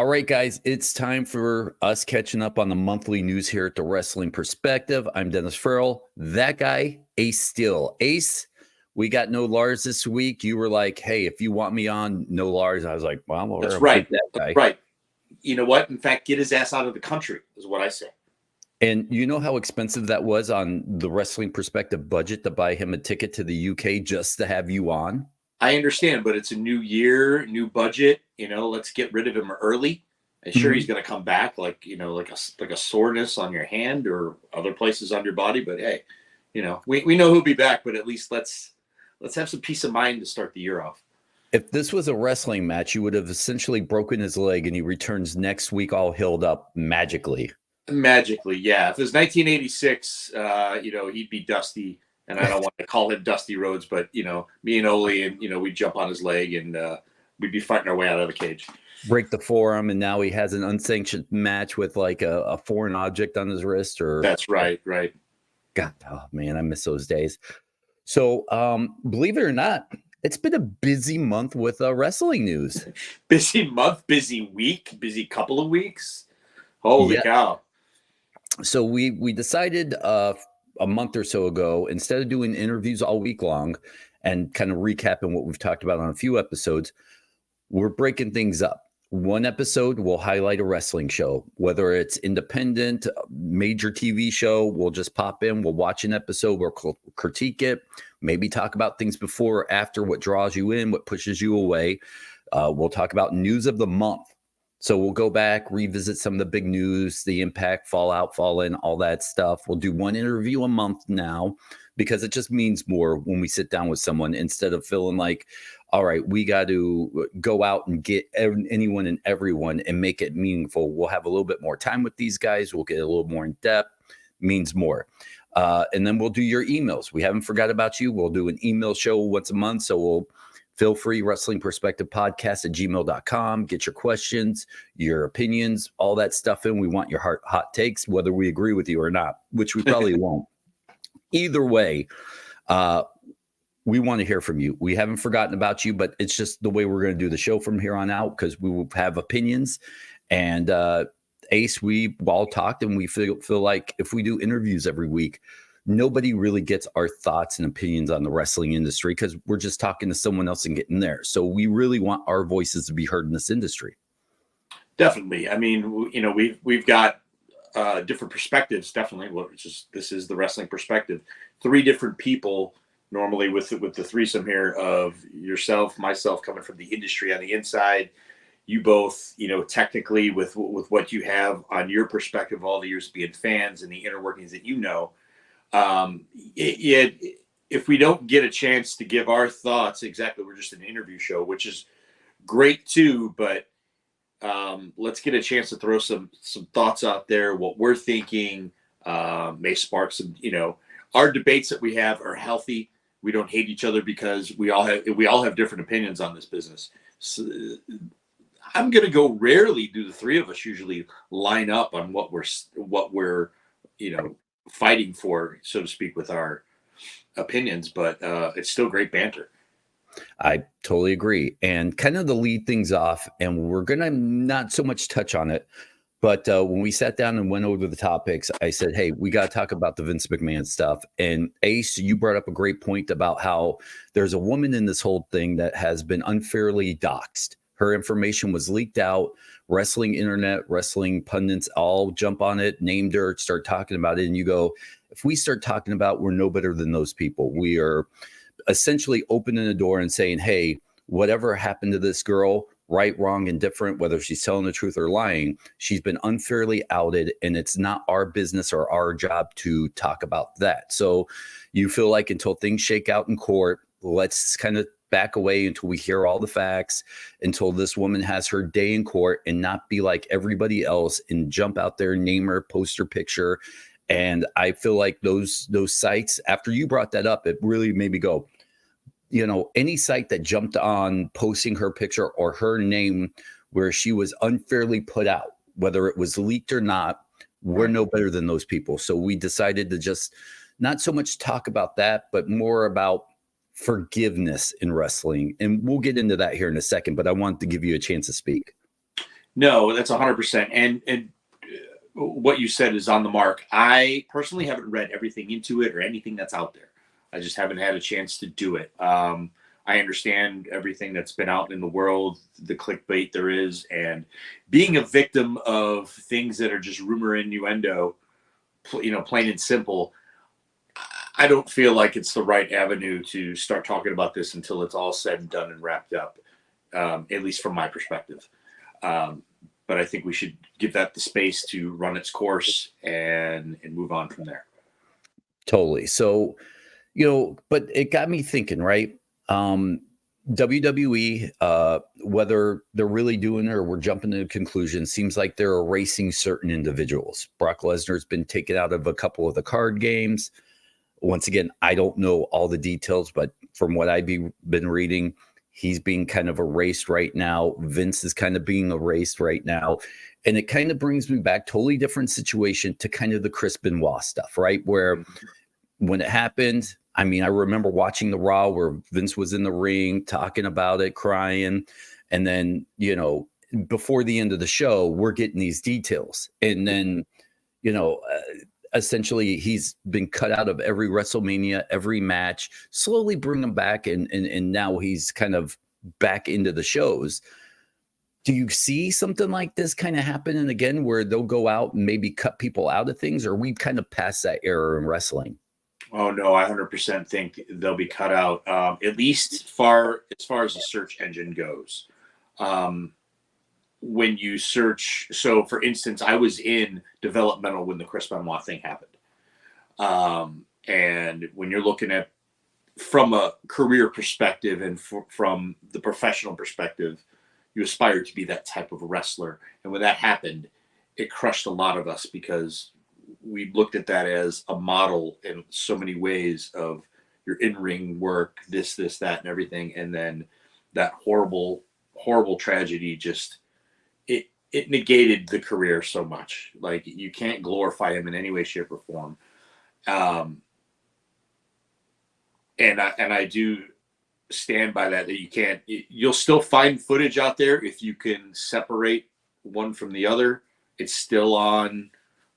All right, guys, it's time for us catching up on the monthly news here at the Wrestling Perspective. I'm Dennis Farrell. That guy, Ace Stell. Ace, we got no Lars this week. You were like, hey, if you want me on, no Lars. I was like, well, That's right. that guy. That's right. You know what? In fact, get his ass out of the country is what I say. And you know how expensive that was on the Wrestling Perspective budget to buy him a ticket to the UK just to have you on? I understand, but it's a new year, new budget. Let's get rid of him early. I'm sure he's going to come back like a soreness on your hand or other places on your body. But hey, we know he'll be back. But at least let's have some peace of mind to start the year off. If this was a wrestling match, you would have essentially broken his leg, and he returns next week all healed up magically. Magically, yeah. If it was 1986, he'd be Dusty. And I don't want to call him Dusty Rhodes, but, me and Ole, and, we'd jump on his leg and we'd be fighting our way out of the cage. Break the forearm, and now he has an unsanctioned match with like a foreign object on his wrist. That's right. God, oh man, I miss those days. So believe it or not, it's been a busy month with wrestling news. Busy month, busy week, busy couple of weeks. Holy cow. So we decided a month or so ago, instead of doing interviews all week long and kind of recapping what we've talked about on a few episodes, we're breaking things up. One episode will highlight a wrestling show, whether it's independent, major TV show. We'll just pop in, we'll watch an episode, we'll critique it, maybe talk about things before or after, what draws you in, what pushes you away. We'll talk about news of the month. So we'll go back, revisit some of the big news, the Impact, Fallout, Fallen, all that stuff. We'll do one interview a month now because it just means more when we sit down with someone instead of feeling like, all right, we got to go out and get anyone and everyone and make it meaningful. We'll have a little bit more time with these guys. We'll get a little more in depth, means more. And then we'll do your emails. We haven't forgot about you. We'll do an email show once a month. So we'll feel free, wrestlingperspectivepodcast@gmail.com. Get your questions, your opinions, all that stuff in. We want your hot takes, whether we agree with you or not, which we probably won't. Either way, we want to hear from you. We haven't forgotten about you, but it's just the way we're going to do the show from here on out because we will have opinions. And Ace, we all talked and we feel like if we do interviews every week, nobody really gets our thoughts and opinions on the wrestling industry because we're just talking to someone else and getting there. So we really want our voices to be heard in this industry. Definitely. I mean, we've got different perspectives. Definitely. This is the wrestling perspective. 3 different people normally with the threesome here of yourself, myself coming from the industry on the inside. You both, technically with what you have on your perspective, all the years being fans and the inner workings that if we don't get a chance to give our thoughts, exactly, we're just an interview show, which is great too, but let's get a chance to throw some thoughts out there, what we're thinking, may spark some, our debates that we have are healthy. We don't hate each other because we all have different opinions on this business. So I'm going to go rarely do the 3 of us usually line up on what we're fighting for, so to speak, with our opinions, but it's still great banter. I totally agree. And kind of to lead things off, and we're going to not so much touch on it, but when we sat down and went over the topics, I said, hey, we got to talk about the Vince McMahon stuff. And Ace, you brought up a great point about how there's a woman in this whole thing that has been unfairly doxxed. Her information was leaked out. Wrestling internet, wrestling pundits all jump on it, named her, start talking about it. And you go, if we start talking about we're no better than those people, we are essentially opening the door and saying, hey, whatever happened to this girl, right, wrong, indifferent, whether she's telling the truth or lying, she's been unfairly outed, and it's not our business or our job to talk about that. So you feel like until things shake out in court, let's kind of back away until we hear all the facts, until this woman has her day in court and not be like everybody else and jump out there, name her, post her picture. And I feel like those sites, after you brought that up, it really made me go, any site that jumped on posting her picture or her name where she was unfairly put out, whether it was leaked or not, we're no better than those people. So we decided to just not so much talk about that, but more about forgiveness in wrestling. And we'll get into that here in a second, but I wanted to give you a chance to speak. No, that's 100%. And what you said is on the mark. I personally haven't read everything into it or anything that's out there. I just haven't had a chance to do it. I understand everything that's been out in the world, the clickbait there is, and being a victim of things that are just rumor innuendo, plain and simple. I don't feel like it's the right avenue to start talking about this until it's all said and done and wrapped up, at least from my perspective. But I think we should give that the space to run its course and move on from there. Totally. So, but it got me thinking, right? WWE, whether they're really doing it or we're jumping to conclusions, seems like they're erasing certain individuals. Brock Lesnar's been taken out of a couple of the card games. Once again, I don't know all the details, but from what I've been reading, he's being kind of erased right now. Vince is kind of being erased right now. And it kind of brings me back, totally different situation to kind of the Chris Benoit stuff, right? Where when it happened, I mean, I remember watching the Raw where Vince was in the ring talking about it, crying. And then, before the end of the show, we're getting these details. And then, essentially he's been cut out of every WrestleMania, every match, slowly bring him back. And now he's kind of back into the shows. Do you see something like this kind of happening again where they'll go out and maybe cut people out of things, or we kind of past that era in wrestling? Oh no, I 100% think they'll be cut out. At least as far as the search engine goes. When you search, so for instance, I was in developmental when the Chris Benoit thing happened. And when you're looking at from a career perspective and from the professional perspective, you aspire to be that type of wrestler. And when that happened, it crushed a lot of us because we looked at that as a model in so many ways of your in-ring work, this, that, and everything. And then that horrible, horrible tragedy just, it negated the career so much. Like, you can't glorify him in any way, shape, or form. And I do stand by that you can't. You'll still find footage out there if you can separate one from the other. It's still on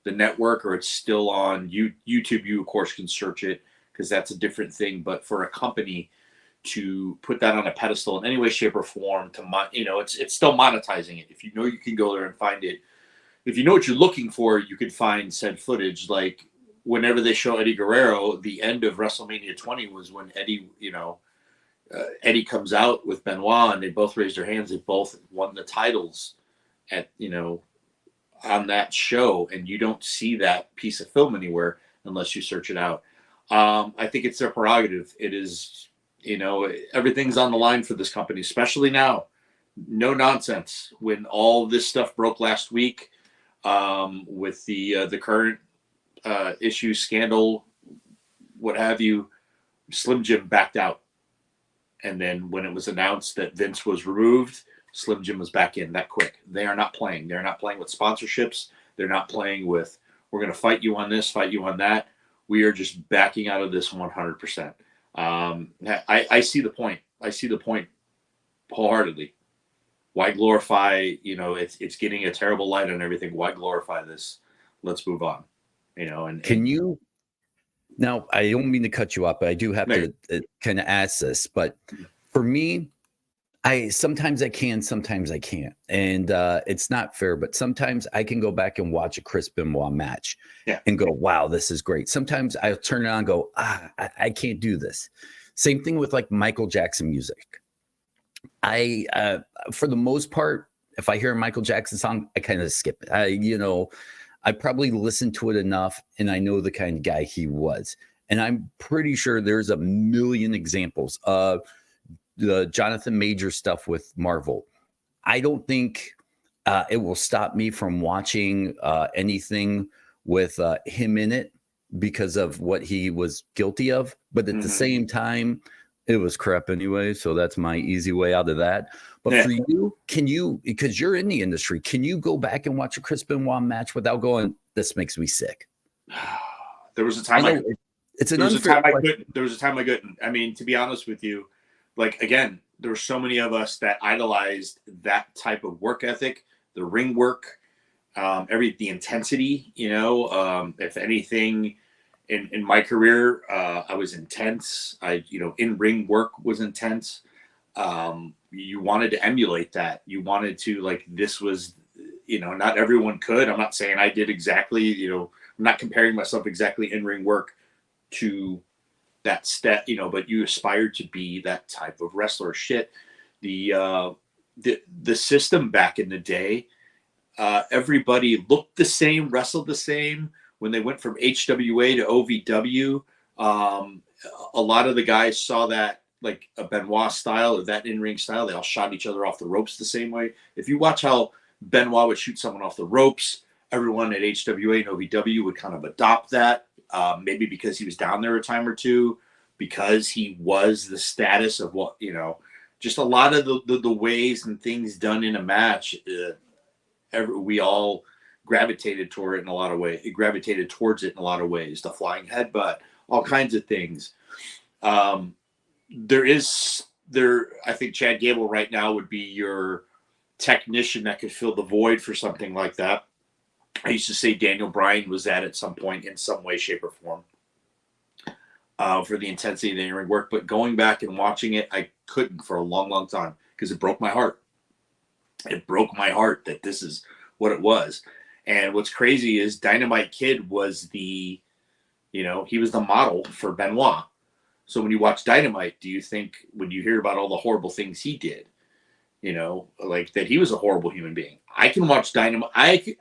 the network or it's still on YouTube. You, of course, can search it because that's a different thing. But for a company to put that on a pedestal in any way, shape, or form, it's still monetizing it. If you know you can go there and find it, if you know what you're looking for, you can find said footage. Like whenever they show Eddie Guerrero, the end of WrestleMania 20 was when Eddie, Eddie comes out with Benoit and they both raised their hands. They both won the titles at, on that show. And you don't see that piece of film anywhere unless you search it out. I think it's their prerogative. It is, everything's on the line for this company, especially now. No nonsense. When all this stuff broke last week with the current issue, scandal, what have you, Slim Jim backed out. And then when it was announced that Vince was removed, Slim Jim was back in that quick. They are not playing. They're not playing with sponsorships. They're not playing with, we're going to fight you on this, fight you on that. We are just backing out of this 100%. I see the point. I see the point wholeheartedly. Why glorify, it's getting a terrible light on everything. Why glorify this? Let's move on. And can you, now I don't mean to cut you off, but I do have to kind of ask this, but for me, sometimes I can, sometimes I can't. And it's not fair, but sometimes I can go back and watch a Chris Benoit match and go, wow, this is great. Sometimes I'll turn it on and go, I can't do this. Same thing with like Michael Jackson music. For the most part, if I hear a Michael Jackson song, I kind of skip it. I probably listened to it enough and I know the kind of guy he was. And I'm pretty sure there's a million examples of the Jonathan Major stuff with Marvel. I don't think it will stop me from watching anything with him in it because of what he was guilty of. But at the same time, it was crap anyway. So that's my easy way out of that. But for you, can you, because you're in the industry, can you go back and watch a Chris Benoit match without going, this makes me sick? There was a time I there was a time I couldn't. I mean, to be honest with you, like, again, there were so many of us that idolized that type of work ethic the ring work, the intensity. If anything, in my career, I was intense. In ring work was intense. You wanted to emulate that. You wanted to, this was, not everyone could. I'm not saying I did exactly. I'm not comparing myself exactly in ring work to that step, but you aspired to be that type of wrestler. The system back in the day, everybody looked the same, wrestled the same. When they went from HWA to OVW, a lot of the guys saw that like a Benoit style or that in-ring style. They all shot each other off the ropes the same way. If you watch how Benoit would shoot someone off the ropes, everyone at HWA and OVW would kind of adopt that, maybe because he was down there a time or two, because he was the status of what, just a lot of the ways and things done in a match. We all gravitated toward it in a lot of ways. It gravitated towards it in a lot of ways. The flying headbutt, all kinds of things. I think Chad Gable right now would be your technician that could fill the void for something like that. I used to say Daniel Bryan was that at some point in some way, shape, or form, for the intensity of the in-ring work. But going back and watching it, I couldn't for a long, long time because it broke my heart. It broke my heart that this is what it was. And what's crazy is Dynamite Kid was he was the model for Benoit. So when you watch Dynamite, do you think, when you hear about all the horrible things he did, that he was a horrible human being? I can watch Dynamite.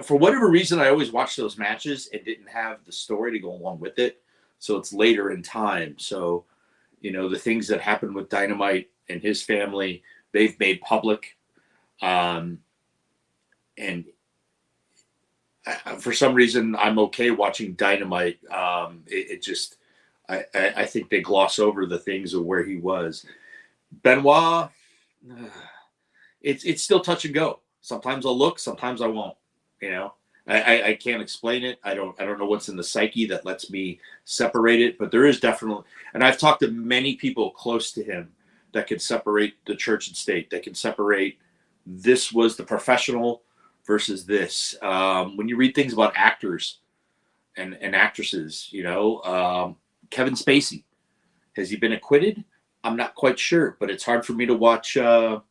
For whatever reason, I always watched those matches and didn't have the story to go along with it. So it's later in time. So, the things that happened with Dynamite and his family, they've made public. And for some reason, I'm okay watching Dynamite. I think they gloss over the things of where he was. Benoit, it's still touch and go. Sometimes I'll look, sometimes I won't. I can't explain it. I don't know what's in the psyche that lets me separate it, but there is definitely, and I've talked to many people close to him that can separate the church and state. That can separate, this was the professional versus this. When you read things about actors and actresses, Kevin Spacey, has he been acquitted? I'm not quite sure, but it's hard for me to watch. Oh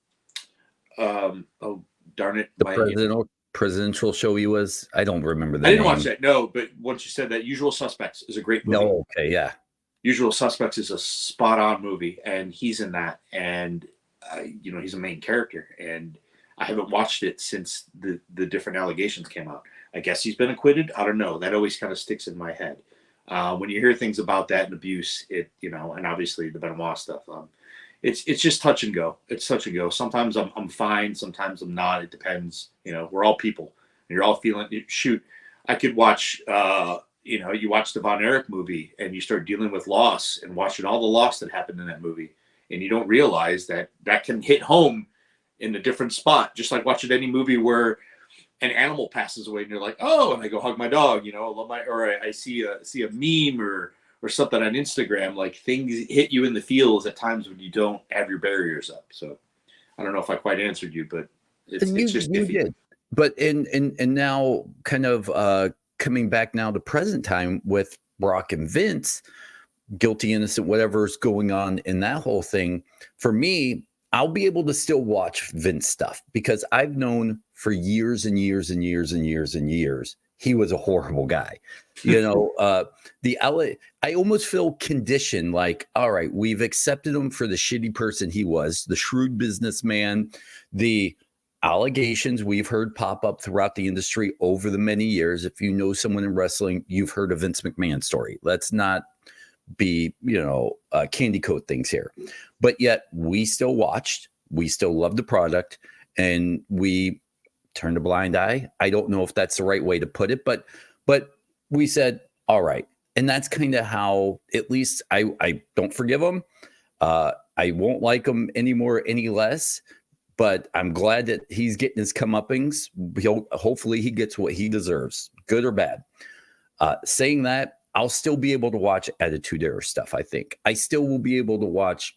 darn it! The presidential show he was. I don't remember that. I didn't watch that. No, but once you said that, Usual Suspects is a great movie. No, okay, yeah. Usual Suspects is a spot-on movie, and he's in that, and he's a main character, and I haven't watched it since the different allegations came out. I guess he's been acquitted. I don't know. That always kind of sticks in my head. When you hear things about that and abuse, and obviously the Benoit stuff, it's just touch and go. It's touch and go. Sometimes I'm fine. Sometimes I'm not. It depends. We're all people. And you're all feeling. Shoot, I could watch. You watch the Von Erich movie and you start dealing with loss and watching all the loss that happened in that movie, and you don't realize that can hit home in a different spot. Just like watching any movie where an animal passes away and you're like, oh, and I go hug my dog. I love I see a meme or something on Instagram. Like, things hit you in the feels at times when you don't have your barriers up. So I don't know if I quite answered you, but it's just iffy. Did. But and now kind of coming back now to present time with Brock and Vince, guilty, innocent, whatever's going on in that whole thing. For me, I'll be able to still watch Vince stuff because I've known for years and years and years and years and years he was a horrible guy. I almost feel conditioned, like, all right, we've accepted him for the shitty person he was, the shrewd businessman, the allegations we've heard pop up throughout the industry over the many years. If you know someone in wrestling, you've heard a Vince McMahon story. Let's not be, candy coat things here. But yet we still watched, we still loved the product, and we turned a blind eye. I don't know if that's the right way to put it, but we said, all right. And that's kind of how, at least I don't forgive him. I won't like him anymore, any less. But I'm glad that he's getting his comeuppings. Hopefully he gets what he deserves, good or bad. Saying that, I'll still be able to watch Attitude Era stuff, I think. I still will be able to watch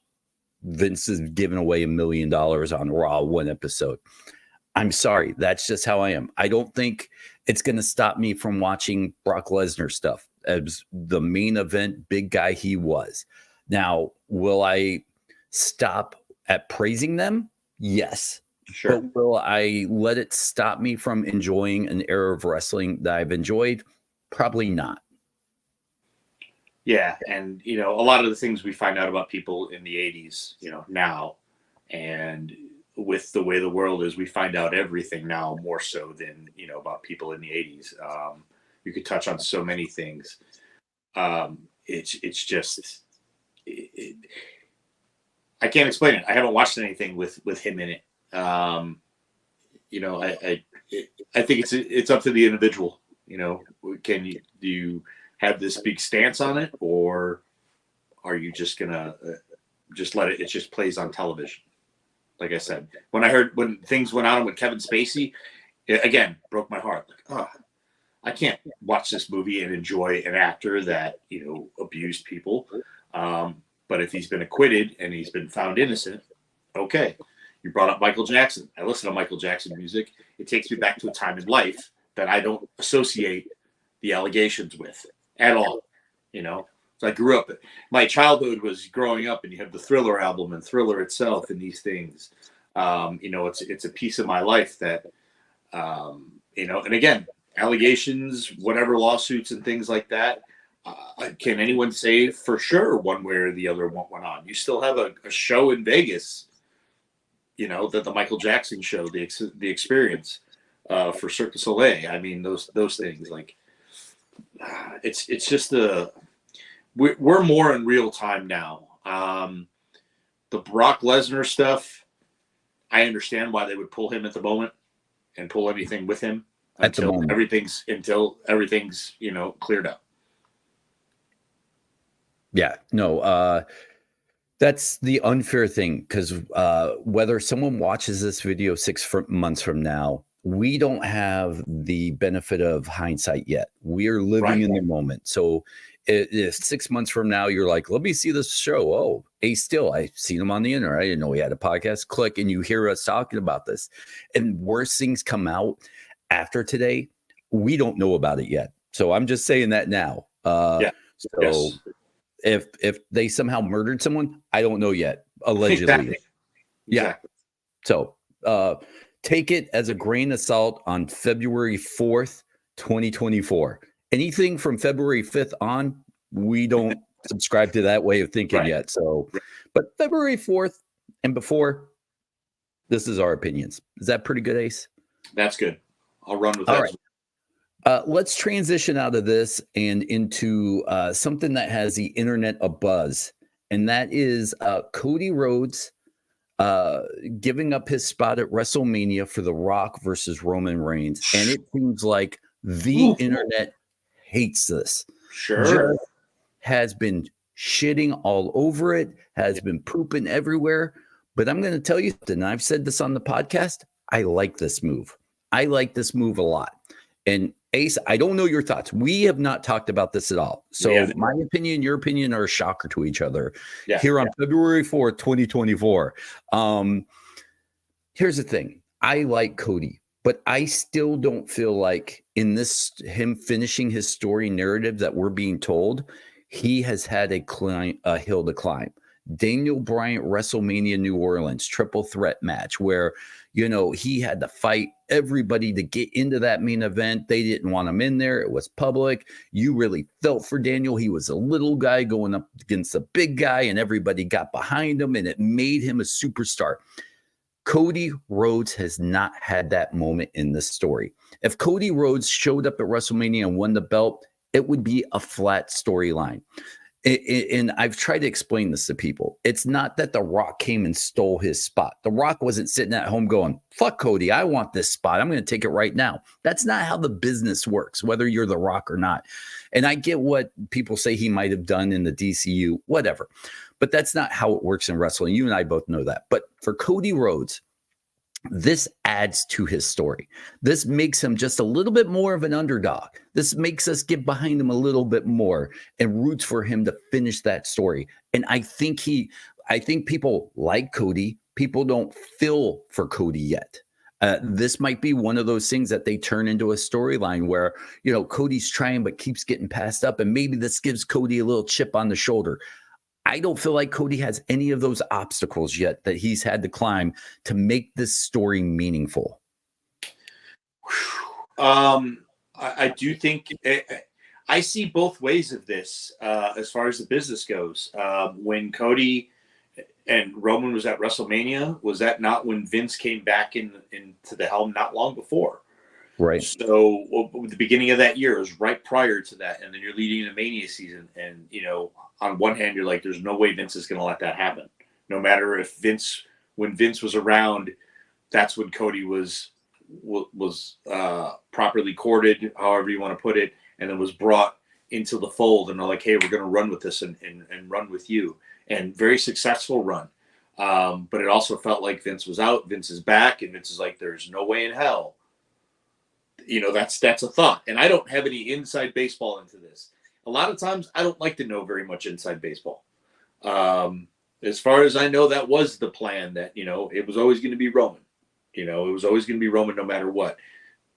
Vince is giving away $1 million on Raw one episode. I'm sorry. That's just how I am. I don't think it's going to stop me from watching Brock Lesnar stuff as the main event big guy he was. Now, will I stop at praising them? Yes. Sure. But will I let it stop me from enjoying an era of wrestling that I've enjoyed? Probably not. Yeah, and a lot of the things we find out about people in the 80s, now, and with the way the world is, we find out everything now more so than about people in the 80s. You could touch on so many things. It's just I can't explain it. I haven't watched anything with him in it. I think it's up to the individual. Do you have this big stance on it, or are you just gonna just let it just plays on television? Like I said, when things went on with Kevin Spacey, it again broke my heart. Like, I can't watch this movie and enjoy an actor that abused people. But if he's been acquitted and he's been found innocent, okay. You brought up Michael Jackson. I listen to Michael Jackson music. It takes me back to a time in life that I don't associate the allegations with at all. So I grew up. My childhood was growing up, and you have the Thriller album and Thriller itself, and these things. It's a piece of my life that, and again, allegations, whatever lawsuits and things like that. Can anyone say for sure one way or the other what went on? You still have a show in Vegas, that the Michael Jackson show, the experience for Cirque du Soleil. I mean, those things, like, it's just we're more in real time now. The Brock Lesnar stuff, I understand why they would pull him at the moment and pull anything with him until everything's cleared up. Yeah, no, that's the unfair thing, because whether someone watches this video 6 months from now, we don't have the benefit of hindsight yet. We're living in the moment. So if 6 months from now, you're like, let me see this show. Oh, Ace Stell, I've seen him on the internet. I didn't know he had a podcast. Click, and you hear us talking about this. And worse things come out after today. We don't know about it yet. So I'm just saying that now. Yes. If they somehow murdered someone, I don't know yet. Allegedly. Yeah. So take it as a grain of salt on February 4th, 2024. Anything from February 5th on, we don't subscribe to that way of thinking yet. So, but February 4th and before, this is our opinions. Is that pretty good, Ace? That's good. I'll run with that. All right. Let's transition out of this and into something that has the internet abuzz, and that is Cody Rhodes giving up his spot at WrestleMania for The Rock versus Roman Reigns. And it seems like the internet hates this. Sure. Just has been shitting all over it, has been pooping everywhere. But I'm going to tell you something. I've said this on the podcast. I like this move. I like this move a lot. And Ace, I don't know your thoughts. We have not talked about this at all. So my opinion, your opinion are a shocker to each other here on February 4th, 2024. Here's the thing. I like Cody, but I still don't feel like in this, him finishing his story narrative that we're being told, he has had a hill to climb. Daniel Bryan, WrestleMania New Orleans, triple threat match where, he had to fight everybody to get into that main event. They didn't want him in there. It was public. You really felt for Daniel. He was a little guy going up against a big guy, and everybody got behind him, and it made him a superstar. Cody Rhodes has not had that moment in this story. If Cody Rhodes showed up at WrestleMania and won the belt, it would be a flat storyline. And I've tried to explain this to people. It's not that The Rock came and stole his spot. The Rock wasn't sitting at home going, fuck Cody, I want this spot. I'm going to take it right now. That's not how the business works, whether you're The Rock or not. And I get what people say he might have done in the DCU, whatever. But that's not how it works in wrestling. You and I both know that. But for Cody Rhodes, this adds to his story. This makes him just a little bit more of an underdog. This makes us get behind him a little bit more and roots for him to finish that story. And I think people like Cody. People don't feel for Cody yet. This might be one of those things that they turn into a storyline where, Cody's trying but keeps getting passed up. And maybe this gives Cody a little chip on the shoulder. I don't feel like Cody has any of those obstacles yet that he's had to climb to make this story meaningful. I do think I see both ways of this as far as the business goes. When Cody and Roman was at WrestleMania, was that not when Vince came back into the helm not long before? Right. So the beginning of that year was right prior to that. And then you're leading into Mania season. And, on one hand, you're like, there's no way Vince is going to let that happen. No matter if when Vince was around, that's when Cody was properly courted, however you want to put it, and then was brought into the fold. And they're like, hey, we're going to run with this and run with you. And very successful run. But it also felt like Vince was out. Vince is back. And Vince is like, there's no way in hell. That's a thought. And I don't have any inside baseball into this. A lot of times I don't like to know very much inside baseball. As far as I know, that was the plan, that, it was always going to be Roman. It was always going to be Roman no matter what.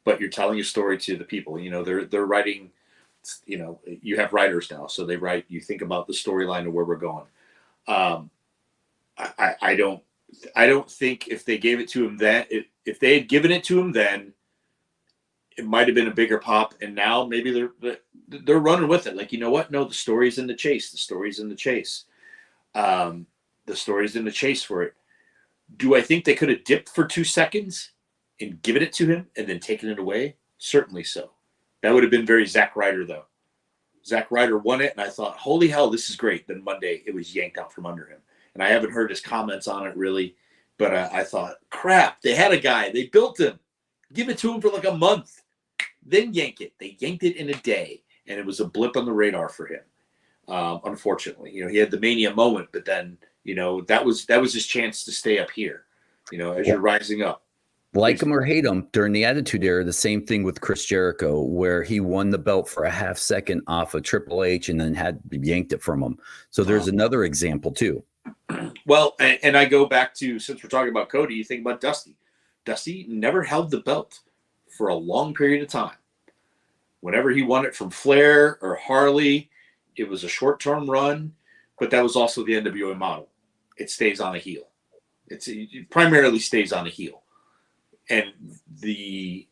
But you're telling a story to the people. They're writing, you have writers now. So they write, you think about the storyline of where we're going. I don't think if they gave it to him then, if they had given it to him then, it might have been a bigger pop. And now maybe they're running with it. Like, you know what? No, the story's in the chase. The story's in the chase. The story's in the chase for it. Do I think they could have dipped for 2 seconds and given it to him and then taken it away? Certainly so. That would have been very Zack Ryder, though. Zack Ryder won it, and I thought, holy hell, this is great. Then Monday, it was yanked out from under him. And I haven't heard his comments on it, really. But I thought, crap, they had a guy. They built him. Give it to him for like a month. Then yank it. They yanked it in a day, and it was a blip on the radar for him. Unfortunately, he had the Mania moment, but then, that was his chance to stay up here, as you're rising up. Like him or hate him, during the Attitude Era, the same thing with Chris Jericho, where he won the belt for a half second off of Triple H and then had yanked it from him. So there's another example too. Well, and I go back to, since we're talking about Cody, you think about Dusty. Dusty never held the belt for a long period of time. Whenever he won it from Flair or Harley, it was a short-term run, but that was also the NWA model. It stays on a heel. It primarily stays on a heel. And the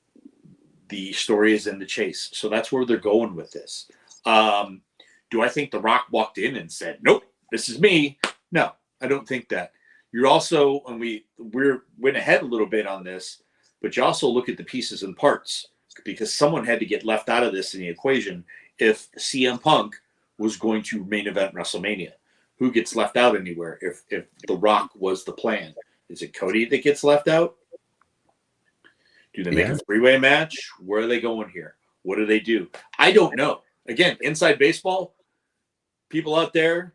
story is in the chase. So that's where they're going with this. Do I think The Rock walked in and said, nope, this is me? No, I don't think that. You're also, and we went ahead a little bit on this, but you also look at the pieces and parts, because someone had to get left out of this in the equation if CM Punk was going to main event WrestleMania. Who gets left out anywhere if The Rock was the plan? Is it Cody that gets left out? Do they make a three-way match? Where are they going here? What do they do? I don't know. Again, inside baseball, people out there,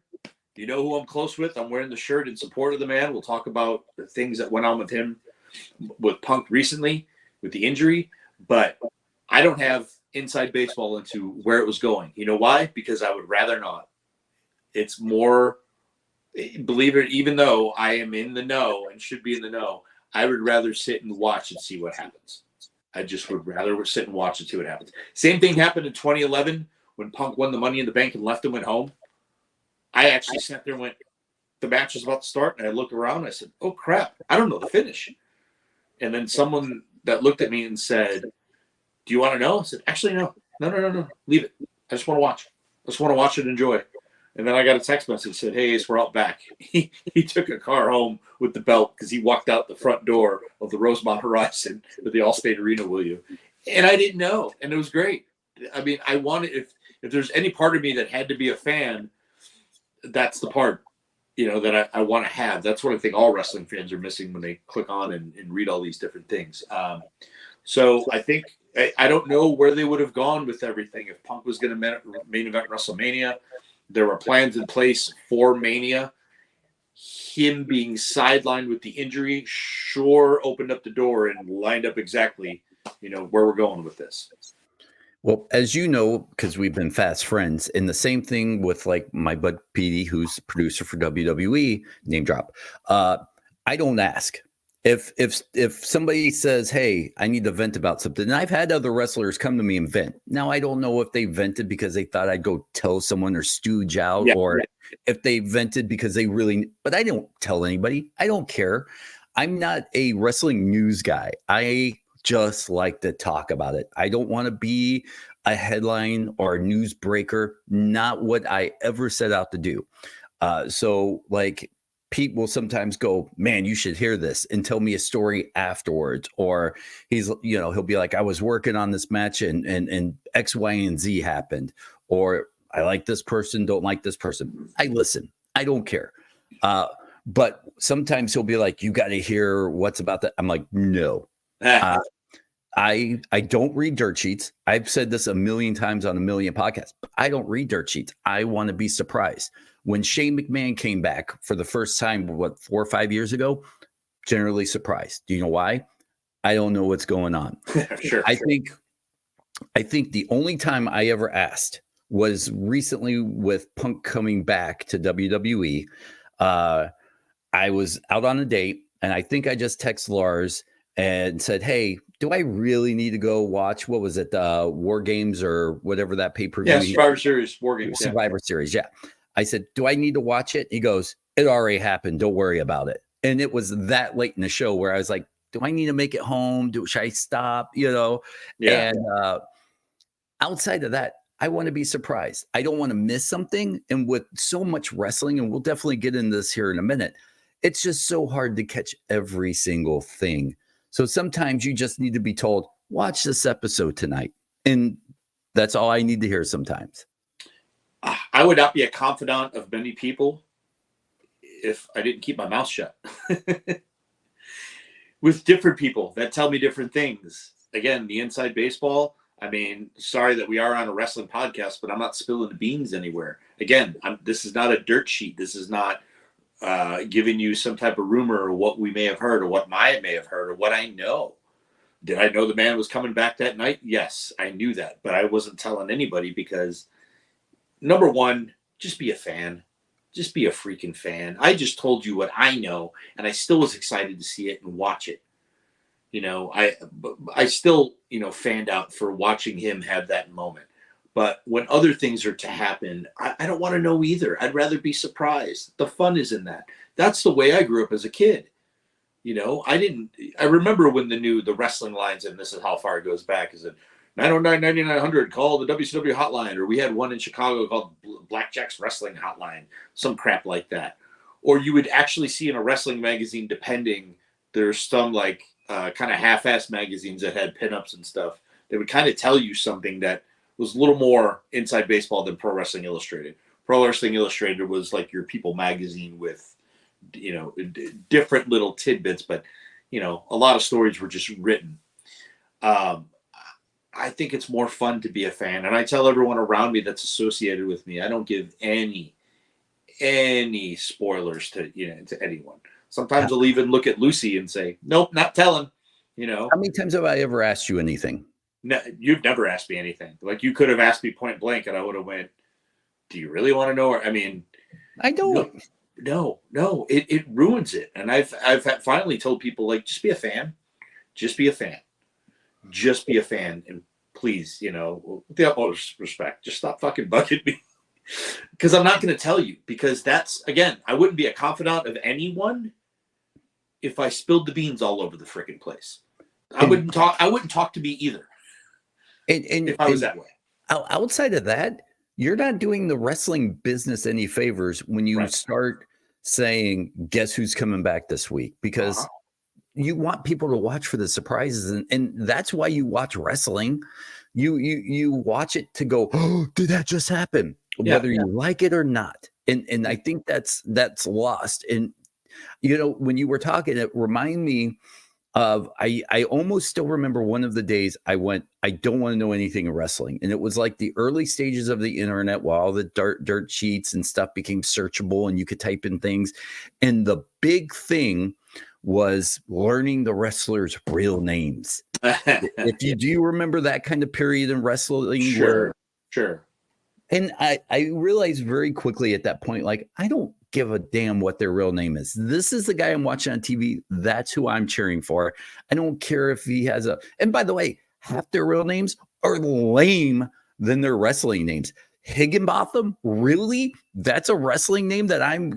you know who I'm close with. I'm wearing the shirt in support of the man. We'll talk about the things that went on with him, with Punk recently, with the injury. But I don't have inside baseball into where it was going. You know why? Because I would rather not. It's more, believe it, even though I am in the know and should be in the know, I would rather sit and watch and see what happens. I just would rather sit and watch and see what happens. Same thing happened in 2011 when Punk won the Money in the Bank and left and went home. I actually sat there and went, the match was about to start, and I looked around and I said, oh, crap, I don't know the finish. And then someone that looked at me and said, do you want to know? I said, actually, no, leave it. I just want to watch. I just want to watch it and enjoy. And then I got a text message that said, hey, Ace, we're out back. He took a car home with the belt because he walked out the front door of the Rosemont Horizon with the Allstate Arena, will you? And I didn't know. And it was great. I mean, I wanted, if there's any part of me that had to be a fan, that's the part, that I want to have. That's what I think all wrestling fans are missing when they click on and read all these different things. So I think, I don't know where they would have gone with everything. If Punk was going to main event WrestleMania, there were plans in place for Mania. Him being sidelined with the injury sure opened up the door and lined up exactly, where we're going with this. Well, as you know, because we've been fast friends, and the same thing with like my bud Petey, who's producer for WWE, name drop. I don't ask. if somebody says, "Hey, I need to vent about something," and I've had other wrestlers come to me and vent. Now, I don't know if they vented because they thought I'd go tell someone or stooge out, or if they vented because they really. But I don't tell anybody. I don't care. I'm not a wrestling news guy. I just like to talk about it. I don't want to be a headline or a news breaker. Not what I ever set out to do. So, like. Pete will sometimes go, "Man, you should hear this," and tell me a story afterwards. Or he'll be like, "I was working on this match and X, Y, and Z happened." Or, "I like this person, don't like this person." I listen. I don't care. But sometimes he'll be like, "You got to hear what's about that." I'm like, "No." I don't read dirt sheets. I've said this a million times on a million podcasts. I don't read dirt sheets. I want to be surprised. When Shane McMahon came back for the first time, 4 or 5 years ago, generally surprised. Do you know why? I don't know what's going on. Sure. I think the only time I ever asked was recently with Punk coming back to WWE. I was out on a date, and I think I just texted Lars and said, "Hey, do I really need to go watch, what was it, War Games or whatever that pay-per-view?" Yeah, Survivor Series, War Games. Survivor Series, yeah. I said, "Do I need to watch it?" He goes, "It already happened. Don't worry about it." And it was that late in the show where I was like, "Do I need to make it home? Should I stop?" Yeah. And outside of that, I want to be surprised. I don't want to miss something. And with so much wrestling, and we'll definitely get into this here in a minute, it's just so hard to catch every single thing. So sometimes you just need to be told, "Watch this episode tonight." And that's all I need to hear sometimes. I would not be a confidant of many people if I didn't keep my mouth shut. With different people that tell me different things. Again, the inside baseball. I mean, sorry that we are on a wrestling podcast, but I'm not spilling the beans anywhere. Again, this is not a dirt sheet. This is not giving you some type of rumor or what we may have heard or what I may have heard or what I know. Did I know the man was coming back that night? Yes, I knew that, but I wasn't telling anybody because, number one, just be a fan. Just be a freaking fan. I just told you what I know, and I still was excited to see it and watch it. I still, fanned out for watching him have that moment. But when other things are to happen, I don't want to know either. I'd rather be surprised. The fun is in that. That's the way I grew up as a kid. I remember when the wrestling lines, and this is how far it goes back, is it 909-9900, call the WCW hotline, or we had one in Chicago called Blackjack's Wrestling Hotline, some crap like that. Or you would actually see in a wrestling magazine, depending, there's some like kind of half-ass magazines that had pinups and stuff. They would kind of tell you something that was a little more inside baseball than Pro Wrestling Illustrated. Pro Wrestling Illustrated was like your People magazine with, different little tidbits, but, a lot of stories were just written. I think it's more fun to be a fan. And I tell everyone around me that's associated with me, I don't give any spoilers to anyone. Sometimes I'll even look at Lucy and say, "Nope, not telling." How many times have I ever asked you anything? No, you've never asked me anything. Like, you could have asked me point blank and I would have went, "Do you really want to know?" I mean, I don't. No, it ruins it. And I've finally told people, like, just be a fan. Just be a fan. Just be a fan. And please, with the utmost respect, just stop fucking bugging me. Because I'm not going to tell you. Because that's, again, I wouldn't be a confidant of anyone if I spilled the beans all over the freaking place. I wouldn't talk to me either. If I was that way. Outside of that, you're not doing the wrestling business any favors when you start saying, "Guess who's coming back this week?" Because you want people to watch for the surprises, and that's why you watch wrestling. You watch it to go, "Oh, did that just happen?" Whether you like it or not. And I think that's lost. And when you were talking, it reminded me of I almost still remember one of the days I went, "I don't want to know anything of wrestling." And it was like the early stages of the internet, while all the dirt sheets and stuff became searchable and you could type in things. And the big thing was learning the wrestlers' real names. Do you remember that kind of period in wrestling? Sure. And I realized very quickly at that point, like, I don't give a damn what their real name is. This is the guy I'm watching on TV. That's who I'm cheering for. I don't care if he has and by the way, half their real names are lame than their wrestling names. Higginbotham, really? That's a wrestling name that I'm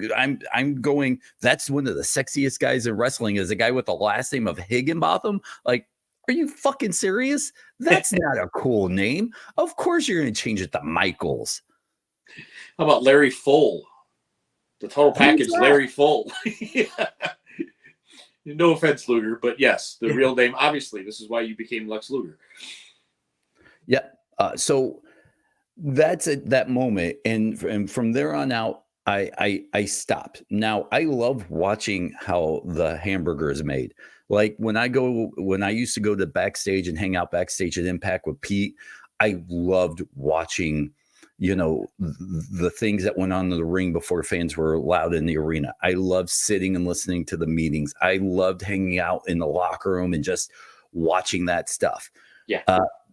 going, that's one of the sexiest guys in wrestling, is a guy with the last name of Higginbotham. Like, are you fucking serious? That's not a cool name. Of course you're going to change it to Michaels. How about Larry Full? The total package, Larry Full. Yeah. No offense, Luger, but yes, the real name, obviously, this is why you became Lex Luger. Yeah. So that's at that moment. And from there on out, I stopped. Now I love watching how the hamburger is made. Like when I used to go to backstage and hang out backstage at Impact with Pete, I loved watching, the things that went on in the ring before fans were allowed in the arena. I loved sitting and listening to the meetings. I loved hanging out in the locker room and just watching that stuff. Yeah.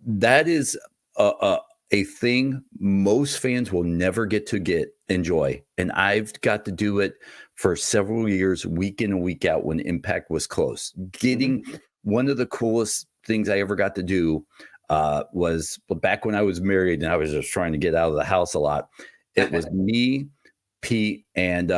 That is a thing most fans will never get to enjoy. And I've got to do it for several years, week in and week out, when Impact was close. Getting one of the coolest things I ever got to do was back when I was married and I was just trying to get out of the house a lot. It was me, Pete, and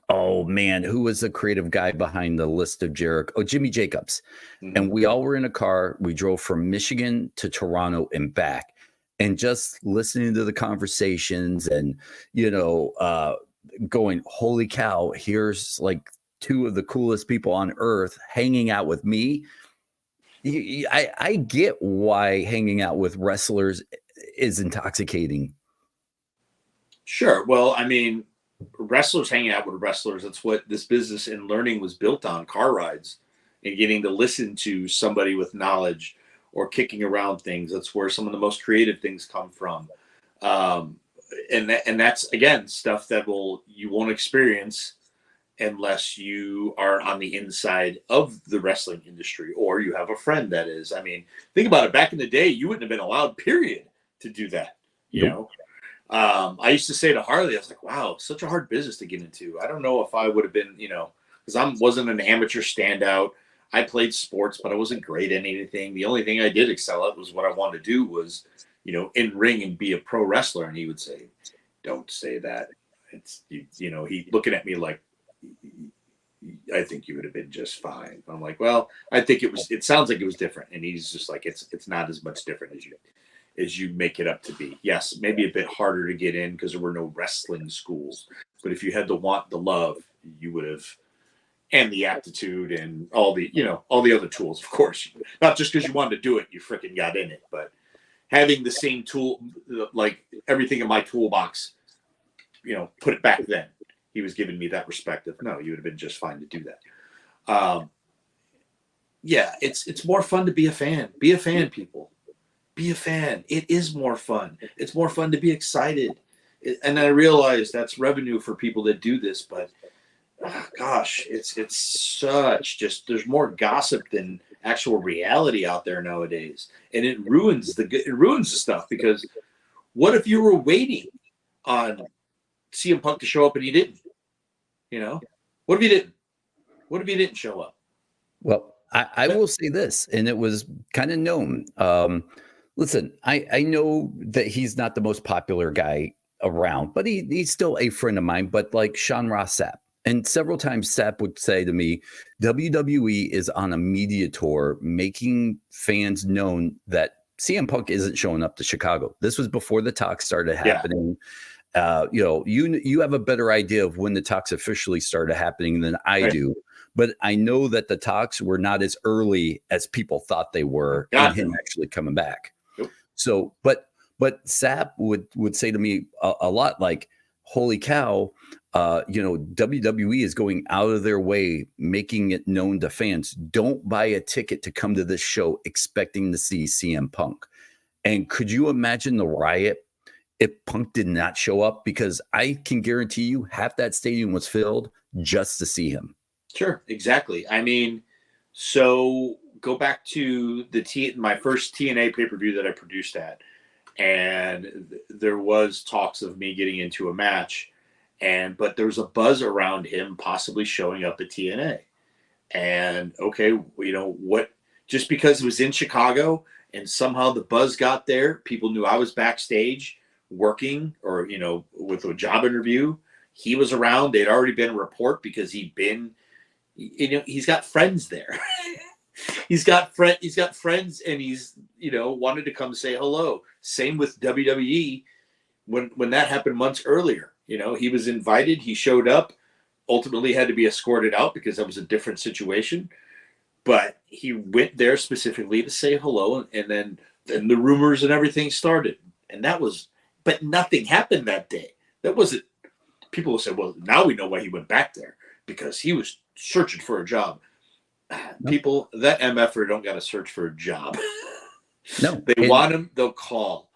oh man, who was the creative guy behind the list of Jericho? Oh, Jimmy Jacobs. And we all were in a car. We drove from Michigan to Toronto and back, and just listening to the conversations and, going, holy cow, here's like two of the coolest people on earth hanging out with me. I get why hanging out with wrestlers is intoxicating. Sure. Well, I mean, wrestlers hanging out with wrestlers, that's what this business and learning was built on, car rides and getting to listen to somebody with knowledge or kicking around things. That's where some of the most creative things come from. And that's, again, stuff that you won't experience unless you are on the inside of the wrestling industry or you have a friend that is. I mean, think about it. Back in the day, you wouldn't have been allowed, period, to do that. You know? I used to say to Harley, I was like, wow, such a hard business to get into. I don't know if I would have been, because I wasn't an amateur standout. I played sports, but I wasn't great at anything. The only thing I did excel at was what I wanted to do was, in ring and be a pro wrestler. And he would say, don't say that. It's, he looking at me like, I think you would have been just fine. I'm like, well, I think it sounds like it was different. And he's just like, it's not as much different as you make it up to be. Yes, maybe a bit harder to get in because there were no wrestling schools. But if you had the want, the love, you would have, and the aptitude and all the other tools, of course. Not just because you wanted to do it, you freaking got in it. But having the same tool, like everything in my toolbox, put it back then. He was giving me that respect of, no, you would have been just fine to do that. Yeah, it's more fun to be a fan. Be a fan, people. Be a fan. It is more fun. It's more fun to be excited. And I realize that's revenue for people that do this, but gosh, it's such just, there's more gossip than actual reality out there nowadays. And it ruins the stuff, because what if you were waiting on CM Punk to show up and he didn't? What if he didn't? What if he didn't show up? Well, I will say this, and it was kind of known. Listen, I know that he's not the most popular guy around, but he's still a friend of mine. But like Sean Ross Sapp, and several times Sapp would say to me, WWE is on a media tour making fans known that CM Punk isn't showing up to Chicago. This was before the talks started happening. You have a better idea of when the talks officially started happening than I do. But I know that the talks were not as early as people thought they were in him actually coming back. Yep. So, but Sapp would say to me a lot like, holy cow, WWE is going out of their way, making it known to fans, don't buy a ticket to come to this show expecting to see CM Punk. And could you imagine the riot if Punk did not show up? Because I can guarantee you half that stadium was filled just to see him. Sure, exactly. I mean, so go back to my first TNA pay-per-view that I produced at, and there was talks of me getting into a match, but there was a buzz around him possibly showing up at TNA. And okay, you know what? Just because it was in Chicago and somehow the buzz got there, people knew I was backstage working or, you know, with a job interview. He was around. They'd already been a report because he'd been, you know, he's got friends there. he's got friends, and he's, you know, wanted to come say hello. Same with WWE when that happened months earlier. You know, he was invited, he showed up, ultimately had to be escorted out because that was a different situation. But he went there specifically to say hello, and then the rumors and everything started. And that was, but nothing happened that day. That wasn't, people will say, well, now we know why he went back there, because he was searching for a job. People, that MFer don't got to search for a job. No. They want him, they'll call,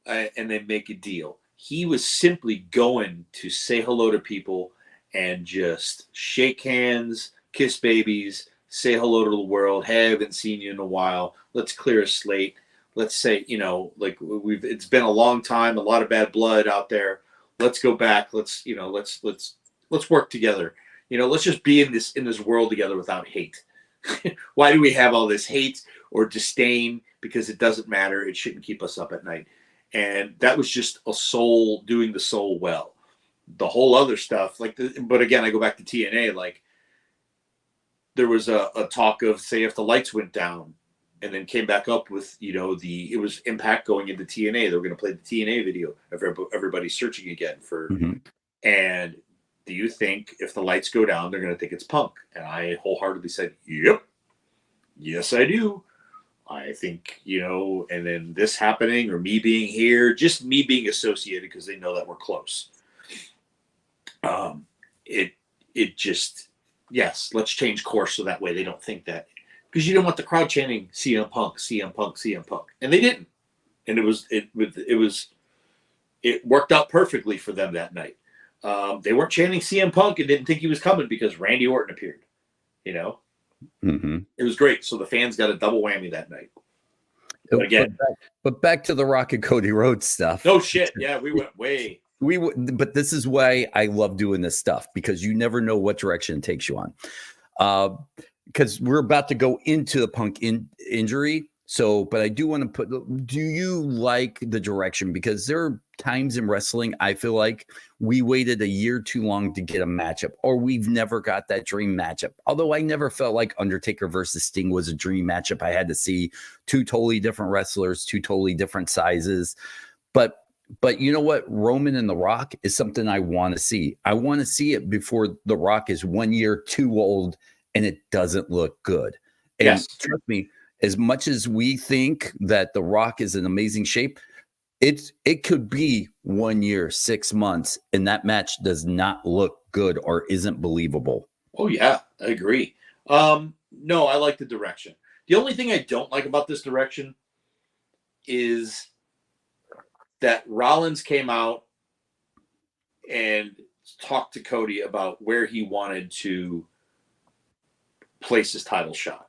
and they make a deal. He was simply going to say hello to people and just shake hands, kiss babies, say hello to the world. Hey, I haven't seen you in a while. Let's clear a slate. Let's say, you know, like it's been a long time, a lot of bad blood out there. Let's go back. Let's, you know, let's work together. You know, let's just be in this world together without hate. Why do we have all this hate or disdain? Because it doesn't matter. It shouldn't keep us up at night. And that was just a soul doing the soul well. The whole other stuff, but again, I go back to TNA, like there was a talk of, say, if the lights went down and then came back up with, you know, it was Impact going into TNA. They were going to play the TNA video of everybody searching again for, and do you think if the lights go down, they're going to think it's Punk? And I wholeheartedly said, yep. Yes, I do. I think, you know, and then this happening or me being here, just me being associated because they know that we're close. It just, yes, let's change course so that way they don't think that, because you don't want the crowd chanting CM Punk, CM Punk, CM Punk, and they didn't. And it worked out perfectly for them that night. They weren't chanting CM Punk and didn't think he was coming because Randy Orton appeared. You know, It was great. So the fans got a double whammy that night. But again, but back to the Rock and Cody Rhodes stuff. No shit. Yeah, we went way. But this is why I love doing this stuff, because you never know what direction it takes you on. Because we're about to go into the Punk injury. So, but I do want to do you like the direction? Because there are times in wrestling, I feel like we waited a year too long to get a matchup, or we've never got that dream matchup. Although I never felt like Undertaker versus Sting was a dream matchup. I had to see two totally different wrestlers, two totally different sizes. But you know what? Roman and The Rock is something I want to see. I want to see it before The Rock is 1 year too old and it doesn't look good. And yes. Trust me, as much as we think that The Rock is in amazing shape, it could be 1 year, 6 months, and that match does not look good or isn't believable. Oh, yeah, I agree. No, I like the direction. The only thing I don't like about this direction is that Rollins came out and talked to Cody about where he wanted to place his title shot.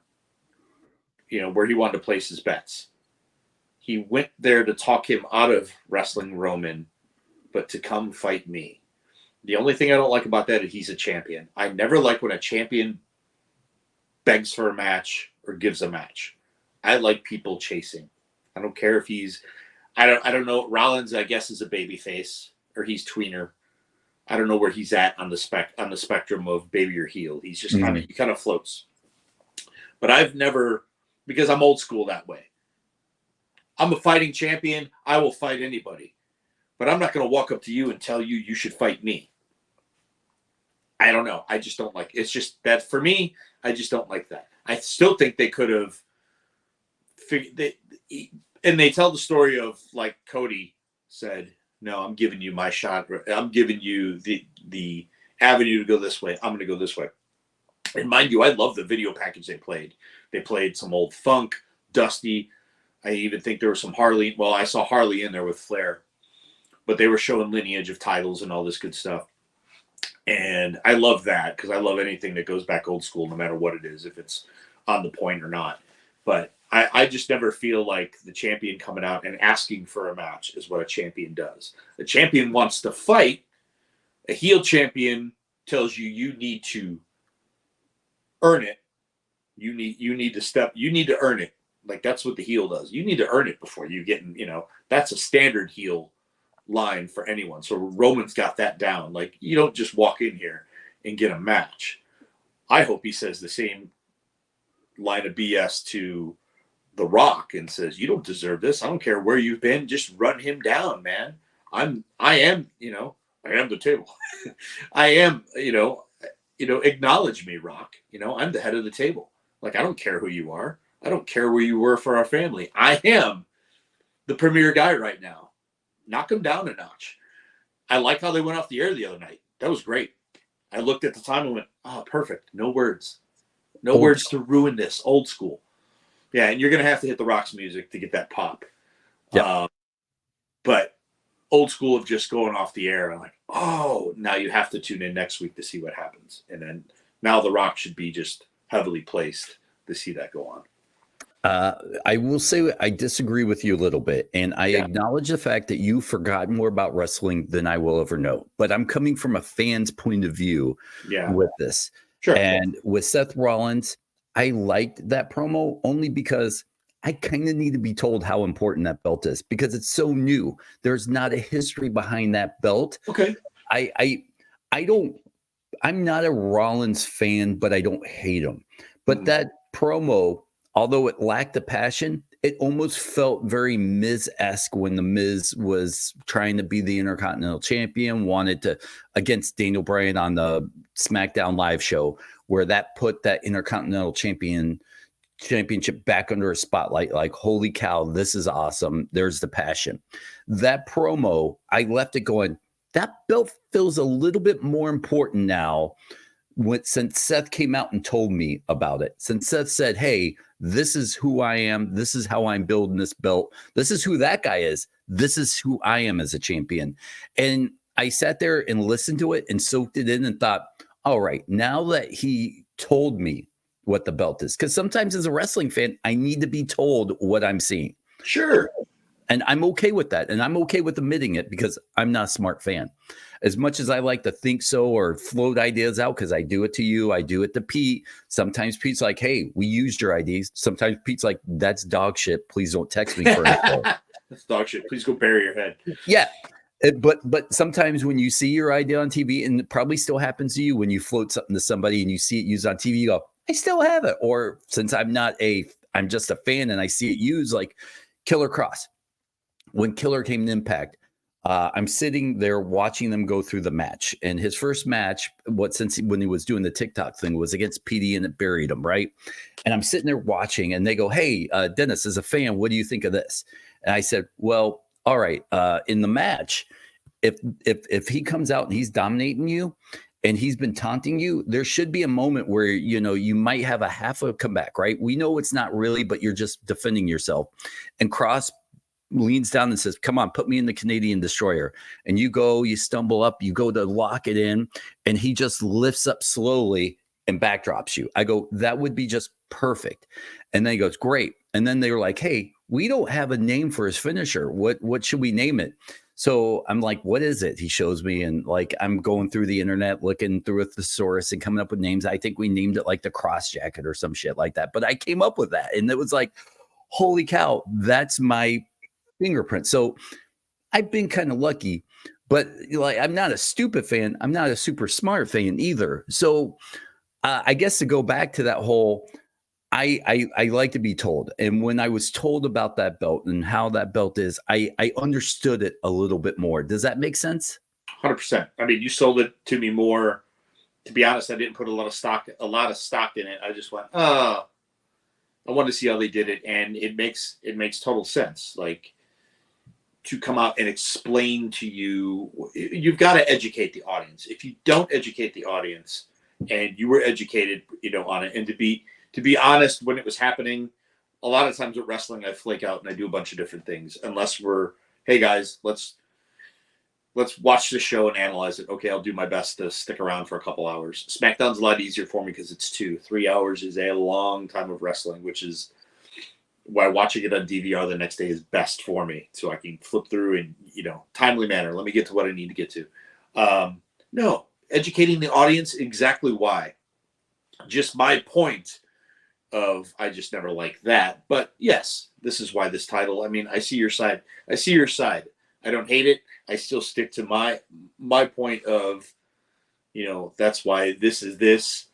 You know, where he wanted to place his bets. He went there to talk him out of wrestling Roman, but to come fight me. The only thing I don't like about that is he's a champion. I never like when a champion begs for a match or gives a match. I like people chasing. I don't care if he's, I don't know. Rollins, I guess, is a baby face, or he's tweener. I don't know where he's at on the spectrum of baby or heel. He's just he kind of floats. But I've never, because I'm old school that way. I'm a fighting champion. I will fight anybody. But I'm not going to walk up to you and tell you you should fight me. I don't know. I just don't like it. It's just that for me, I just don't like that. I still think they could have figured, and they tell the story of, like, Cody said, no, I'm giving you my shot. I'm giving you the avenue to go this way. I'm going to go this way. And mind you, I love the video package they played. They played some old funk, Dusty. I even think there was some Harley. Well, I saw Harley in there with Flair. But they were showing lineage of titles and all this good stuff. And I love that, because I love anything that goes back old school, no matter what it is, if it's on the point or not. But I just never feel like the champion coming out and asking for a match is what a champion does. The champion wants to fight, A heel champion tells you need to earn it. You need to earn it. Like, that's what the heel does. You need to earn it before you get in, that's a standard heel line for anyone. So Roman's got that down. Like, you don't just walk in here and get a match. I hope he says the same line of BS to The Rock and says, you don't deserve this. I don't care where you've been. Just run him down, man. I am the table. I am, acknowledge me, Rock. I'm the head of the table. Like, I don't care who you are. I don't care where you were for our family. I am the premier guy right now. Knock him down a notch. I like how they went off the air the other night. That was great. I looked at the time and went, oh, perfect. No words. No words to ruin this. Old school. Yeah, and you're going to have to hit the Rock's music to get that pop. Yeah. But old school of just going off the air, I'm like, oh, now you have to tune in next week to see what happens. And then now the Rock should be just heavily placed to see that go on. I will say I disagree with you a little bit, and I acknowledge the fact that you've forgotten more about wrestling than I will ever know. But I'm coming from a fan's point of view with this. Sure. And with Seth Rollins, I liked that promo only because I kind of need to be told how important that belt is because it's so new. There's not a history behind that belt. Okay. I'm not a Rollins fan, but I don't hate him. But that promo, although it lacked the passion, it almost felt very Miz-esque when the Miz was trying to be the Intercontinental Champion, wanted to against Daniel Bryan on the SmackDown Live show, where that put that Intercontinental Championship back under a spotlight. Like, holy cow, this is awesome. There's the passion. That promo, I left it going, that belt feels a little bit more important now since Seth came out and told me about it. Since Seth said, hey, this is who I am. This is how I'm building this belt. This is who that guy is. This is who I am as a champion. And I sat there and listened to it and soaked it in and thought, all right, now that he told me what the belt is, because sometimes as a wrestling fan, I need to be told what I'm seeing. Sure. And I'm okay with that. And I'm okay with admitting it because I'm not a smart fan. As much as I like to think so or float ideas out, because I do it to you, I do it to Pete. Sometimes Pete's like, hey, we used your ideas. Sometimes Pete's like, that's dog shit. Please don't text me for it. That's dog shit. Please go bury your head. Yeah. But sometimes when you see your idea on TV, and it probably still happens to you when you float something to somebody and you see it used on TV, you go, I still have it. Or since I'm just a fan and I see it used, like Killer Cross. When Killer came to Impact, I'm sitting there watching them go through the match. And his first match, when he was doing the TikTok thing, was against PD and it buried him, right? And I'm sitting there watching and they go, hey, Dennis, as a fan, what do you think of this? And I said, well, all right, in the match, if he comes out and he's dominating you and he's been taunting you, there should be a moment where, you might have a half a comeback, right? We know it's not really, but you're just defending yourself. And Cross leans down and says, come on, put me in the Canadian Destroyer. And you stumble up, you go to lock it in, and he just lifts up slowly and backdrops you. I go, that would be just perfect. And then he goes, great. And then they were like, hey, we don't have a name for his finisher. What should we name it? So I'm like, what is it? He shows me, and like I'm going through the internet, looking through a thesaurus and coming up with names. I think we named it like the Cross Jacket or some shit like that. But I came up with that, and it was like, holy cow, that's my fingerprint. So I've been kind of lucky, but like I'm not a stupid fan. I'm not a super smart fan either. So I guess to go back to that whole, I like to be told. And when I was told about that belt and how that belt is, I understood it a little bit more. Does that make sense? 100%. I mean, you sold it to me more. To be honest, I didn't put a lot of stock in it. I just went, I wanted to see how they did it, and it makes total sense. Like, to come out and explain to you, you've got to educate the audience. If you don't educate the audience, and you were educated, on it, and to be honest, when it was happening, a lot of times with wrestling, I flake out and I do a bunch of different things. Unless we're, hey guys, let's watch the show and analyze it. Okay, I'll do my best to stick around for a couple hours. SmackDown's a lot easier for me because it's 3 hours is a long time of wrestling, which is why watching it on DVR the next day is best for me. So I can flip through in, timely manner. Let me get to what I need to get to. No, educating the audience exactly why. Just my point of I just never liked that. But yes, this is why this title. I mean, I see your side. I see your side. I don't hate it. I still stick to my point of, that's why this is this.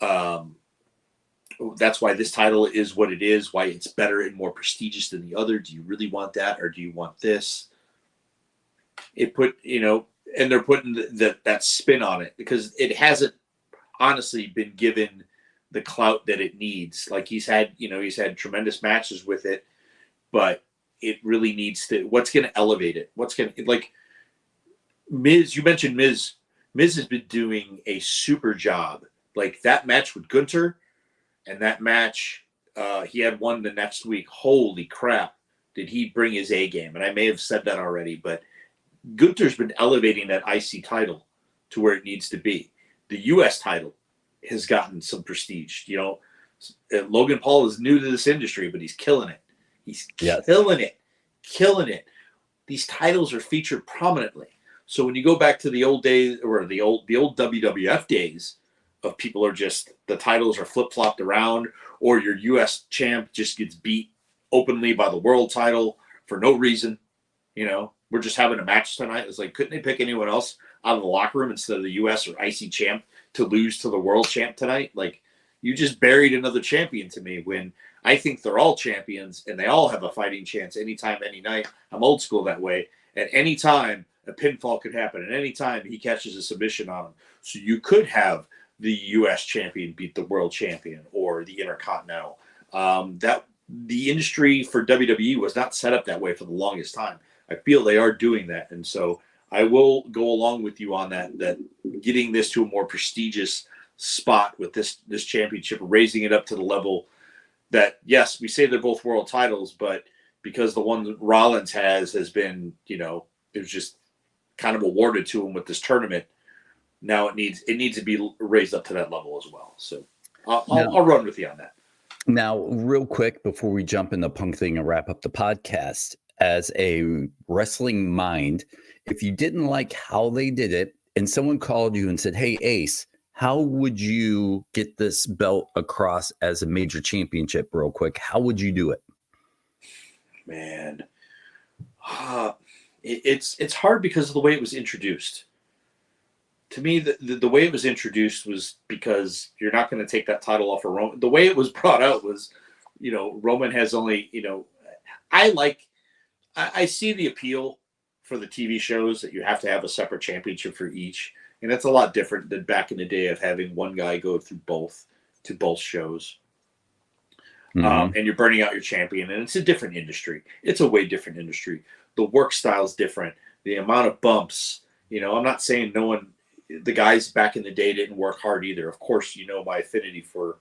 That's why this title is what it is, why it's better and more prestigious than the other. Do you really want that, or do you want this? And they're putting that spin on it because it hasn't honestly been given the clout that it needs. Like he's had tremendous matches with it, but it really needs to. What's going to elevate it? What's going to, like, Miz? You mentioned Miz. Miz has been doing a super job. Like that match with Gunther, and that match he had one the next week. Holy crap! Did he bring his A game? And I may have said that already, but Gunther's been elevating that IC title to where it needs to be. The U.S. title has gotten some prestige. Logan Paul is new to this industry, but he's killing it. He's killing it. These titles are featured prominently. So when you go back to the old days, or the old WWF days, of people are just, the titles are flip-flopped around, or your U.S. champ just gets beat openly by the world title for no reason. We're just having a match tonight. It's like, couldn't they pick anyone else out of the locker room instead of the U.S. or IC champ to lose to the world champ tonight? Like, you just buried another champion to me when I think they're all champions and they all have a fighting chance anytime, any night. I'm old school that way. At any time, a pinfall could happen. At any time, he catches a submission on him. So you could have the U.S. champion beat the world champion or the Intercontinental. That the industry for WWE was not set up that way for the longest time. I feel they are doing that. And so I will go along with you on that getting this to a more prestigious spot with this championship, raising it up to the level that, yes, we say they're both world titles, but because the one that Rollins has been, it was just kind of awarded to him with this tournament. Now it needs to be raised up to that level as well. So I'll run with you on that. Now, real quick, before we jump in the Punk thing and wrap up the podcast, as a wrestling mind, if you didn't like how they did it and someone called you and said, "Hey, Ace, how would you get this belt across as a major championship real quick? How would you do it?" Man, it's hard because of the way it was introduced. To me, the way it was introduced was because you're not going to take that title off of Roman. The way it was brought out was, Roman has only, I see the appeal for the TV shows that you have to have a separate championship for each. And that's a lot different than back in the day of having one guy go through both shows. Mm-hmm. And you're burning out your champion. And it's a different industry. It's a way different industry. The work style is different. The amount of bumps, I'm not saying the guys back in the day didn't work hard either. Of course, my affinity for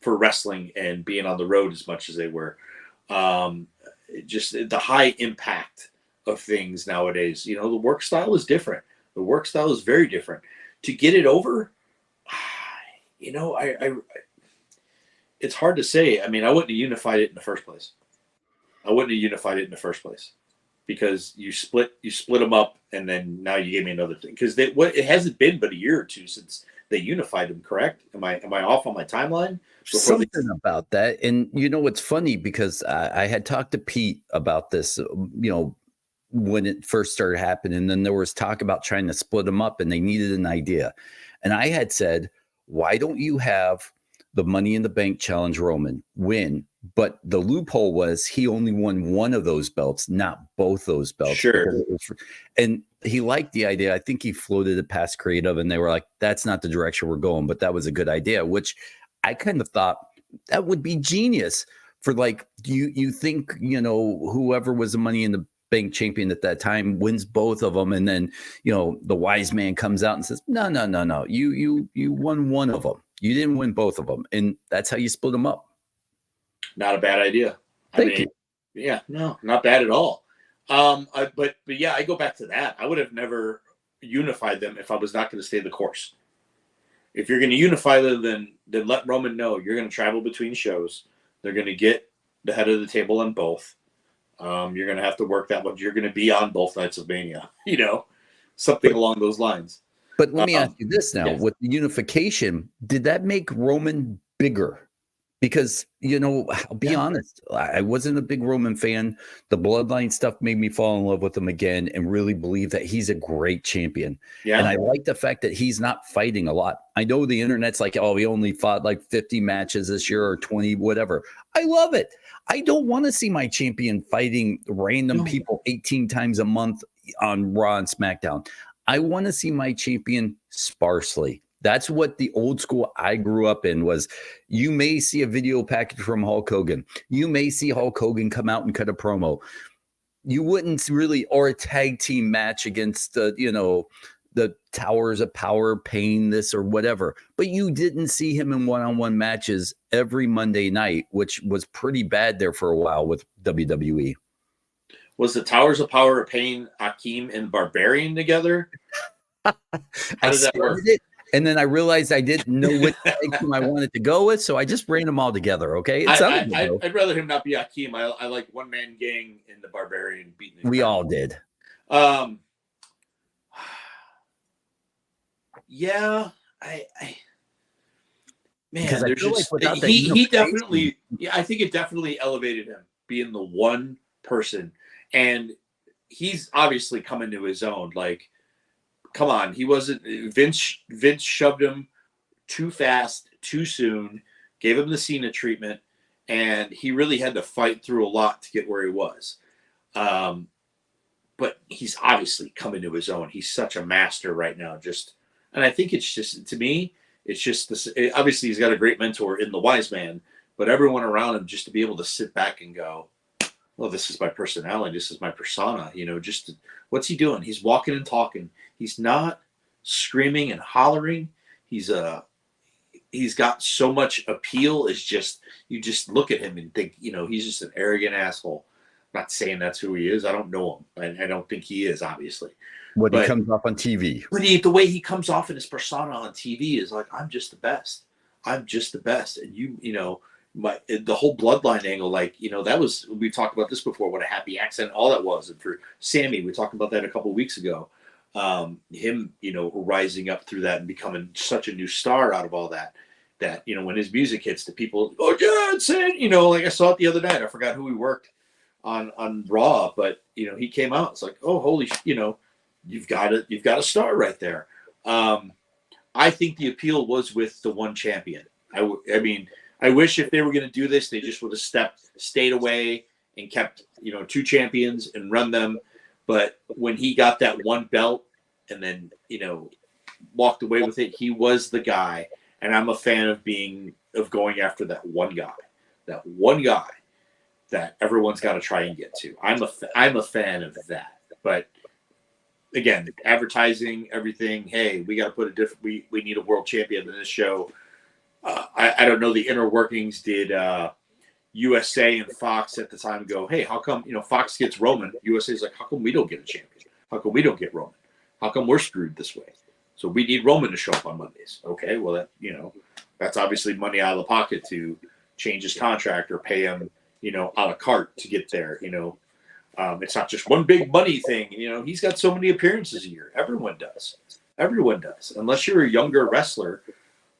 wrestling and being on the road as much as they were. Just the high impact of things nowadays. The work style is different. The work style is very different. To get it over, it's hard to say. I mean, I wouldn't have unified it in the first place. Because you split them up, and then now you gave me another thing. Because it hasn't been but a year or two since they unified them. Correct? Am I off on my timeline? Something about that. And what's funny, because I had talked to Pete about this, when it first started happening, and then there was talk about trying to split them up, and they needed an idea. And I had said, why don't you have the Money in the Bank Challenge Roman win? But the loophole was he only won one of those belts, not both those belts. Sure. And he liked the idea. I think he floated it past creative, and they were like, that's not the direction we're going. But that was a good idea, which I kind of thought that would be genius for, like, you think, whoever was the Money in the Bank champion at that time wins both of them. And then, the wise man comes out and says, no, you won one of them. You didn't win both of them. And that's how you split them up. Not a bad idea. Thank you. Yeah, no, not bad at all. But yeah, I go back to that. I would have never unified them if I was not going to stay the course. If you're going to unify them, then let Roman know you're going to travel between shows. They're going to get the head of the table on both. You're going to have to work that much. You're going to be on both nights of Mania, something along those lines. But let me ask you this now: yes. with the unification, did that make Roman bigger? Because, I'll be honest, I wasn't a big Roman fan. The bloodline stuff made me fall in love with him again and really believe that he's a great champion. Yeah. And I like the fact that he's not fighting a lot. I know the internet's like, oh, he only fought like 50 matches this year or 20, whatever. I love it. I don't want to see my champion fighting random people 18 times a month on Raw and SmackDown. I want to see my champion sparsely. That's what the old school I grew up in was. You may see a video package from Hulk Hogan. You may see Hulk Hogan come out and cut a promo. You wouldn't really, or a tag team match against the Towers of Power, Pain, this or whatever. But you didn't see him in one-on-one matches every Monday night, which was pretty bad there for a while with WWE. Was the Towers of Power, Pain, Akeem, and Barbarian together? How did that work? And then I realized I didn't know what tag team I wanted to go with, so I just ran them all together. Okay, I'd rather him not be Akeem. I like One Man Gang and the Barbarian beating. We all did. Yeah, man, there's just like he definitely. Yeah, I think it definitely elevated him being the one person, and he's obviously come into his own. Like, come on, he wasn't Vince shoved him too fast, too soon, gave him the Cena treatment, and he really had to fight through a lot to get where he was. But he's obviously come into his own. He's such a master right now. And I think it's just, to me, it's just this. Obviously, he's got a great mentor in the Wise Man, but everyone around him, just to be able to sit back and go, "Oh, this is my personality. This is my persona." What's he doing? He's walking and talking. He's not screaming and hollering. He's got so much appeal. It's just, you just look at him and think, he's just an arrogant asshole. I'm not saying that's who he is. I don't know him. I don't think he is, obviously. He comes off on TV. But the way he comes off in his persona on TV is like, I'm just the best. I'm just the best. And the whole bloodline angle, that was, we talked about this before, what a happy accident all that was. And for Sammy, we talked about that a couple of weeks ago. Him, rising up through that and becoming such a new star out of all that, when his music hits, the people, oh yeah, it's it, like I saw it the other night. I forgot who he worked on Raw, but he came out. It's like, oh, holy, you've got a star right there. I think the appeal was with the one champion. I mean, I wish if they were going to do this, they just would have stayed away and kept, two champions and run them. But when he got that one belt and then, walked away with it, he was the guy. And I'm a fan of going after that one guy that everyone's got to try and get to. I'm a fan of that. But again, advertising, everything. Hey, we got to put we need a world champion in this show. I don't know the inner workings. Did USA and Fox at the time go, hey, how come, Fox gets Roman? USA's like, how come we don't get a champion? How come we don't get Roman? How come we're screwed this way? So we need Roman to show up on Mondays. Okay, well, that, that's obviously money out of the pocket to change his contract or pay him, a la carte to get there. It's not just one big money thing. He's got so many appearances a year. Everyone does. Unless you're a younger wrestler.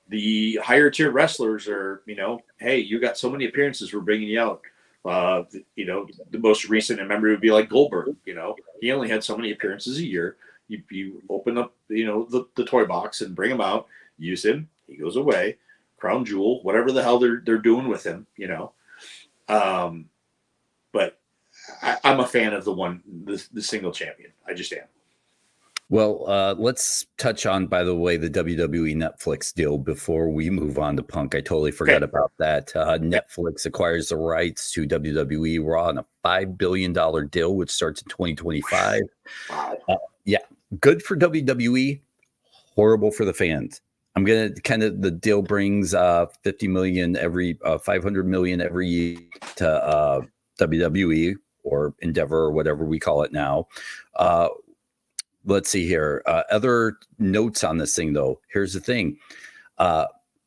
The higher tier wrestlers are, hey, you got so many appearances, we're bringing you out. The most recent member would be like Goldberg. He only had so many appearances a year. You open up, the toy box and bring him out, use him. He goes away, crown jewel, whatever the hell they're doing with him. But I'm a fan of the single champion. I just am. Well, let's touch on, by the way, the WWE Netflix deal before we move on to Punk. I totally forgot about that. Netflix acquires the rights to WWE Raw on a $5 billion deal, which starts in 2025. Wow. Yeah, good for WWE, horrible for the fans. I'm going to the deal brings 50 million every 500 million every year to WWE or Endeavor or whatever we call it now. Let's see here. Other notes on this thing, though. Here's the thing.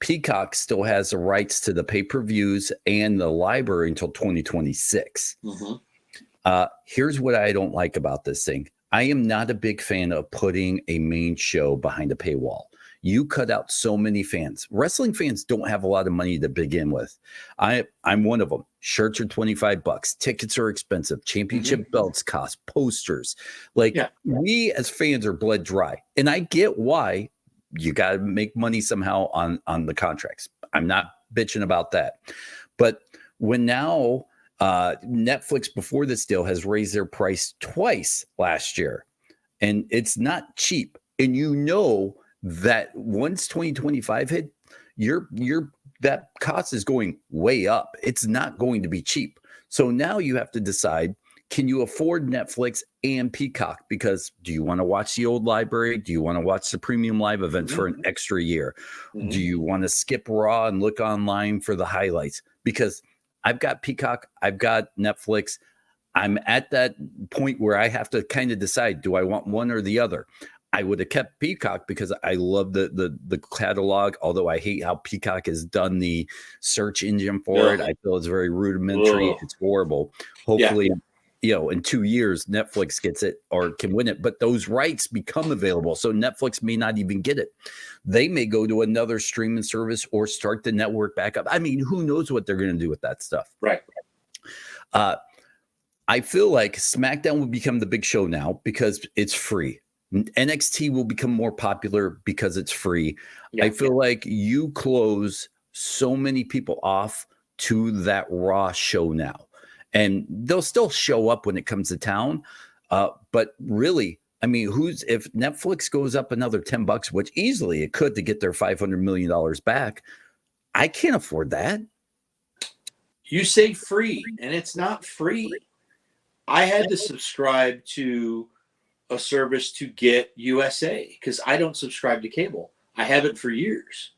Peacock still has the rights to the pay-per-views and the library until 2026. Mm-hmm. Here's what I don't like about this thing. I am not a big fan of putting a main show behind a paywall. You cut out so many fans. Wrestling fans don't have a lot of money to begin with. I'm one of them. Shirts are $25. Tickets are expensive. Championship belts cost. Posters. We as fans are bled dry. And I get why you got to make money somehow on the contracts. I'm not bitching about that. But when now Netflix before this deal has raised their price twice last year, and it's not cheap. And you know that once 2025 hit, that cost is going way up. It's not going to be cheap. So now you have to decide, can you afford Netflix and Peacock? Because do you want to watch the old library? Do you want to watch the premium live events for an extra year? Do you want to skip Raw and look online for the highlights? Because I've got Peacock, I've got Netflix. I'm at that point where I have to kind of decide, do I want one or the other? I would have kept Peacock because I love the catalog, although I hate how Peacock has done the search engine for it. I feel it's very rudimentary. It's horrible. Hopefully, in 2 years, Netflix gets it or can win it. But those rights become available. So Netflix may not even get it. They may go to another streaming service or start the network back up. I mean, who knows what they're going to do with that stuff. Right. I feel like SmackDown will become the big show now because it's free. NXT will become more popular because it's free. I feel like you close so many people off to that Raw show now. And they'll still show up when it comes to town. But really, I mean, if Netflix goes up another $10, which easily it could to get their $500 million back, I can't afford that. You say free, and it's not free. I had to subscribe to a service to get USA because I don't subscribe to cable. I haven't for years.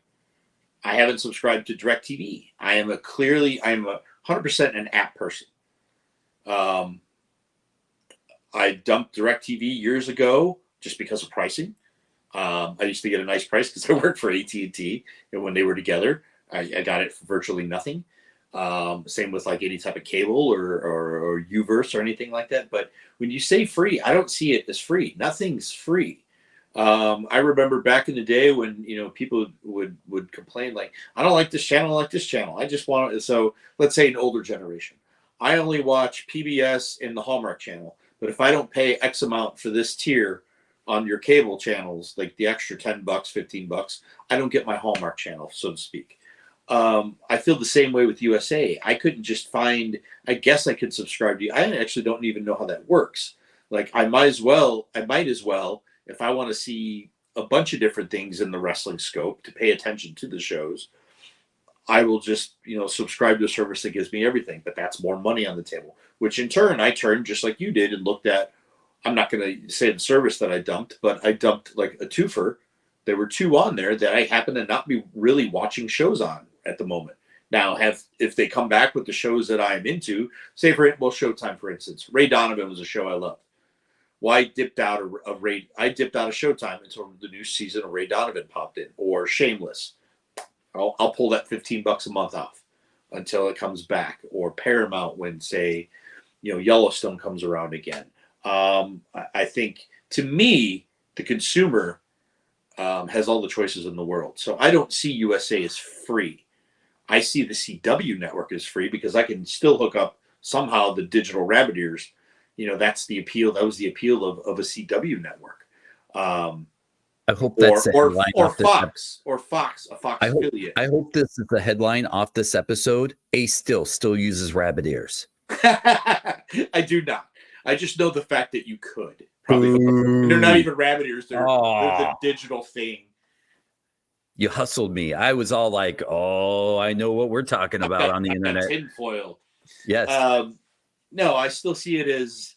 I haven't subscribed to DirecTV. I am 100% an app person. I dumped DirecTV years ago just because of pricing. I used to get a nice price because I worked for AT&T, and when they were together, I got it for virtually nothing. Same with like any type of cable or Uverse or anything like that. But when you say free, I don't see it as free. Nothing's free. I remember back in the day when people would complain like, I don't like this channel, I like this channel. I just want it. So let's say an older generation. I only watch PBS and the Hallmark Channel. But if I don't pay X amount for this tier on your cable channels, like the extra $10, $15, I don't get my Hallmark channel, so to speak. I feel the same way with USA. I couldn't just find, I guess I could subscribe to you. I actually don't even know how that works. Like I might as well, if I want to see a bunch of different things in the wrestling scope to pay attention to the shows, I will just, subscribe to a service that gives me everything, but that's more money on the table, which in turn I turned just like you did and looked at, I'm not going to say the service that I dumped, but I dumped like a twofer. There were two on there that I happen to not be really watching shows on at the moment. Now, if they come back with the shows that I'm into, say Showtime, for instance, Ray Donovan was a show I loved. Well, I dipped out of Showtime until the new season of Ray Donovan popped in, or Shameless. I'll pull that $15 a month off until it comes back, or Paramount when, say, Yellowstone comes around again. I think, to me, the consumer has all the choices in the world. So I don't see USA as free. I see the CW network as free because I can still hook up somehow the digital rabbit ears. That's the appeal. That was the appeal of a CW network. I hope that's a headline or off Fox a Fox affiliate. I hope this is the headline off this episode. Ace still uses rabbit ears. I do not. I just know the fact that you could. Probably. They're not even rabbit ears. They're the digital thing. You hustled me. I was all like, I know what we're talking about on the internet. Tinfoil. Yes. No, I still see it as,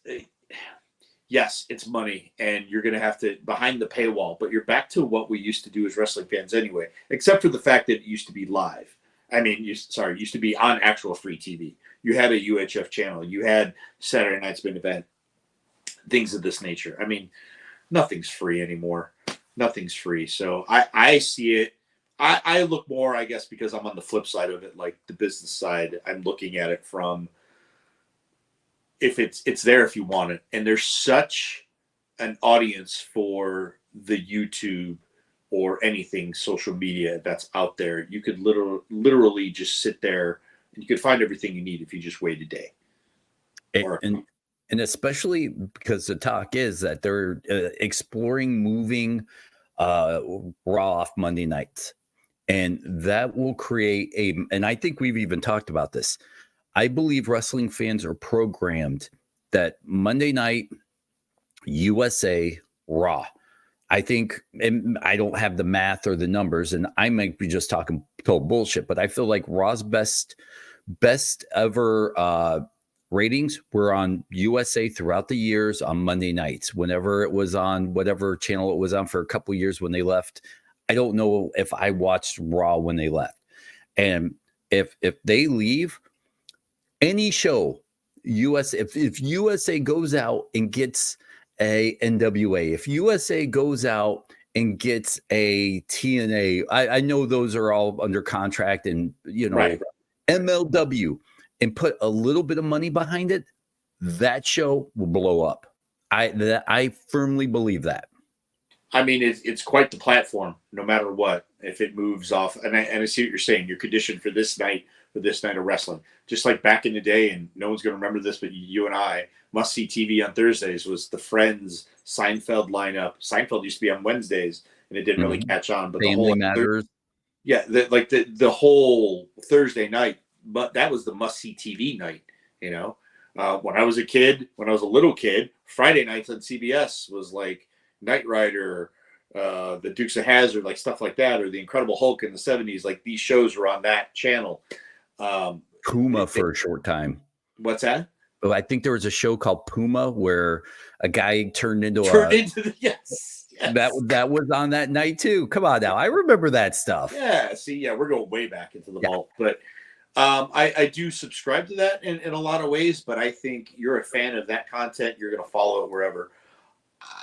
yes, it's money, and you're going to have to behind the paywall, but you're back to what we used to do as wrestling fans anyway, except for the fact that it used to be live. I mean, used to be on actual free TV. You had a UHF channel. You had Saturday Night's Main Event, things of this nature. I mean, nothing's free anymore. Nothing's free. So I see it. I look more, I guess, because I'm on the flip side of it, like the business side. I'm looking at it from, if it's there if you want it. And there's such an audience for the YouTube or anything social media that's out there. You could literally just sit there and you could find everything you need if you just wait a day. And especially because the talk is that they're exploring moving Raw off Monday nights. And that will create and I think we've even talked about this. I believe wrestling fans are programmed that Monday night, USA, Raw. I think, and I don't have the math or the numbers, and I might be just talking total bullshit, but I feel like Raw's best ever ratings were on USA throughout the years on Monday nights, whenever it was on whatever channel it was on for a couple years when they left. I don't know if I watched Raw when they left. And if they leave any show, if USA goes out and gets a NWA, if USA goes out and gets a TNA, I know those are all under contract, and Right. MLW, and put a little bit of money behind it, that show will blow up. I firmly believe that. I mean, it's quite the platform, no matter what. If it moves off, and I see what you're saying. You're conditioned for this night of wrestling, just like back in the day. And no one's going to remember this, but you and I, must see TV on Thursdays was the Friends Seinfeld lineup. Seinfeld used to be on Wednesdays, and it didn't really catch on. But Family the whole Matters, the whole Thursday night, but that was the must see TV night. When I was a little kid, Friday nights on CBS was like Knight Rider, the Dukes of Hazzard, like stuff like that, or the Incredible Hulk in the 70s. Like these shows were on that channel. Puma for a short time. What's that? Oh, I think there was a show called Puma where a guy turned into yes. That was on that night too. Come on now, I remember that stuff. Yeah, see, we're going way back into the vault, but I do subscribe to that in a lot of ways. But I think you're a fan of that content. You're going to follow it wherever.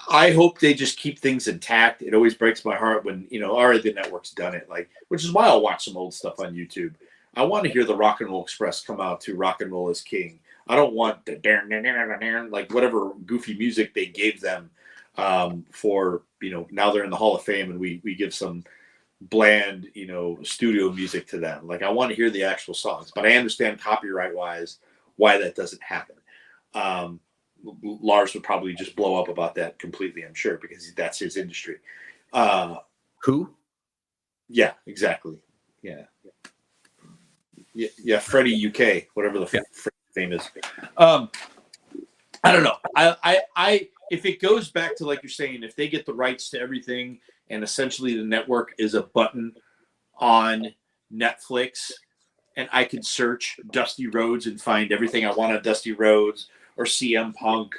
I hope they just keep things intact. It always breaks my heart when, the network's done it, which is why I'll watch some old stuff on YouTube. I want to hear the Rock and Roll Express come out to Rock and Roll is King. I don't want the like whatever goofy music they gave them for, now they're in the Hall of Fame and we give some bland, studio music to them. Like I want to hear the actual songs, but I understand copyright wise why that doesn't happen. Lars would probably just blow up about that completely, I'm sure, because that's his industry. Who? Yeah, exactly. Yeah, Freddie UK, whatever the fame is. I don't know. I if it goes back to, like you're saying, if they get the rights to everything and essentially the network is a button on Netflix and I could search Dusty Rhodes and find everything I want on Dusty Rhodes, or CM Punk,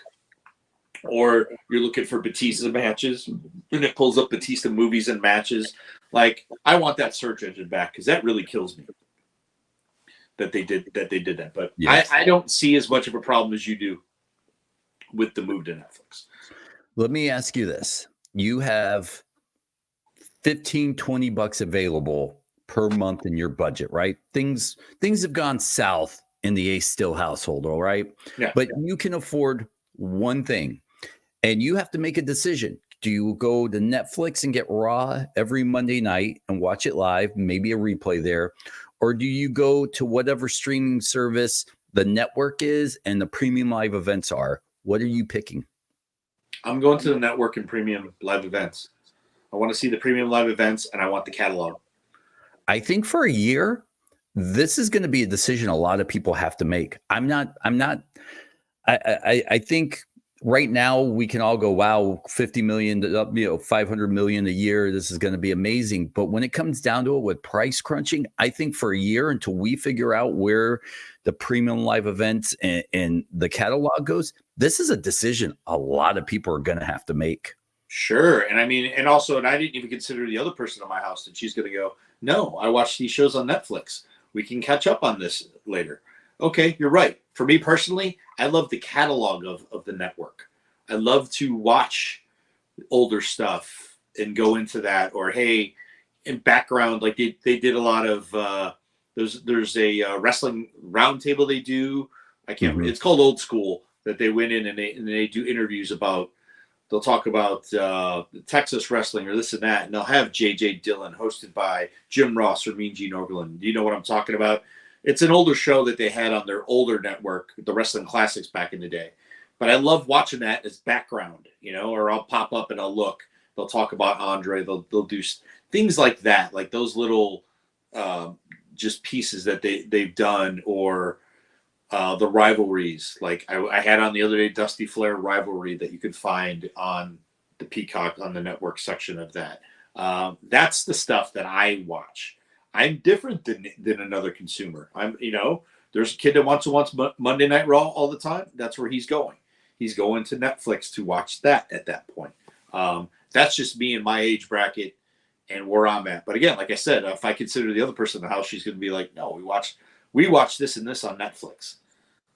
or you're looking for Batista matches and it pulls up Batista movies and matches. Like I want that search engine back, because that really kills me that they did that. But yes. I don't see as much of a problem as you do with the move to Netflix. Let me ask you this. You have $15-20 available per month in your budget, right? Things have gone south in the Ace Stell household, all right? Yeah. But you can afford one thing, and you have to make a decision. Do you go to Netflix and get Raw every Monday night and watch it live, maybe a replay there? Or do you go to whatever streaming service the network is and the premium live events are? What are you picking? I'm going to the network and premium live events. I want to see the premium live events, and I want the catalog. I think for a year, this is going to be a decision a lot of people have to make. I think right now we can all go, wow, 50 million, 500 million a year. This is going to be amazing. But when it comes down to it with price crunching, I think for a year, until we figure out where the premium live events and the catalog goes, this is a decision a lot of people are going to have to make. Sure. And I mean, and I didn't even consider the other person in my house, that she's going to go, no, I watch these shows on Netflix. We can catch up on this later. Okay, you're right. For me personally, I love the catalog of the network. I love to watch older stuff and go into that. Or, hey, in background, like they did a lot of, there's a wrestling roundtable they do. I can't remember. It's called Old School, that they went in and they do interviews about they'll talk about Texas wrestling or this and that, and they'll have J.J. Dillon hosted by Jim Ross or Mean Gene Okerlund. Do you know what I'm talking about? It's an older show that they had on their older network, the Wrestling Classics back in the day. But I love watching that as background, or I'll pop up and I'll look. They'll talk about Andre. They'll do things like that, like those little just pieces that they've done, or the rivalries. Like I had on the other day, Dusty Flair rivalry that you could find on the Peacock on the network section of that. That's the stuff that I watch. I'm different than another consumer. There's a kid that wants to watch Monday Night Raw all the time. That's where he's going. He's going to Netflix to watch that at that point. That's just me in my age bracket and where I'm at. But again, like I said, if I consider the other person in the house, she's going to be like, no, we watch this and this on Netflix.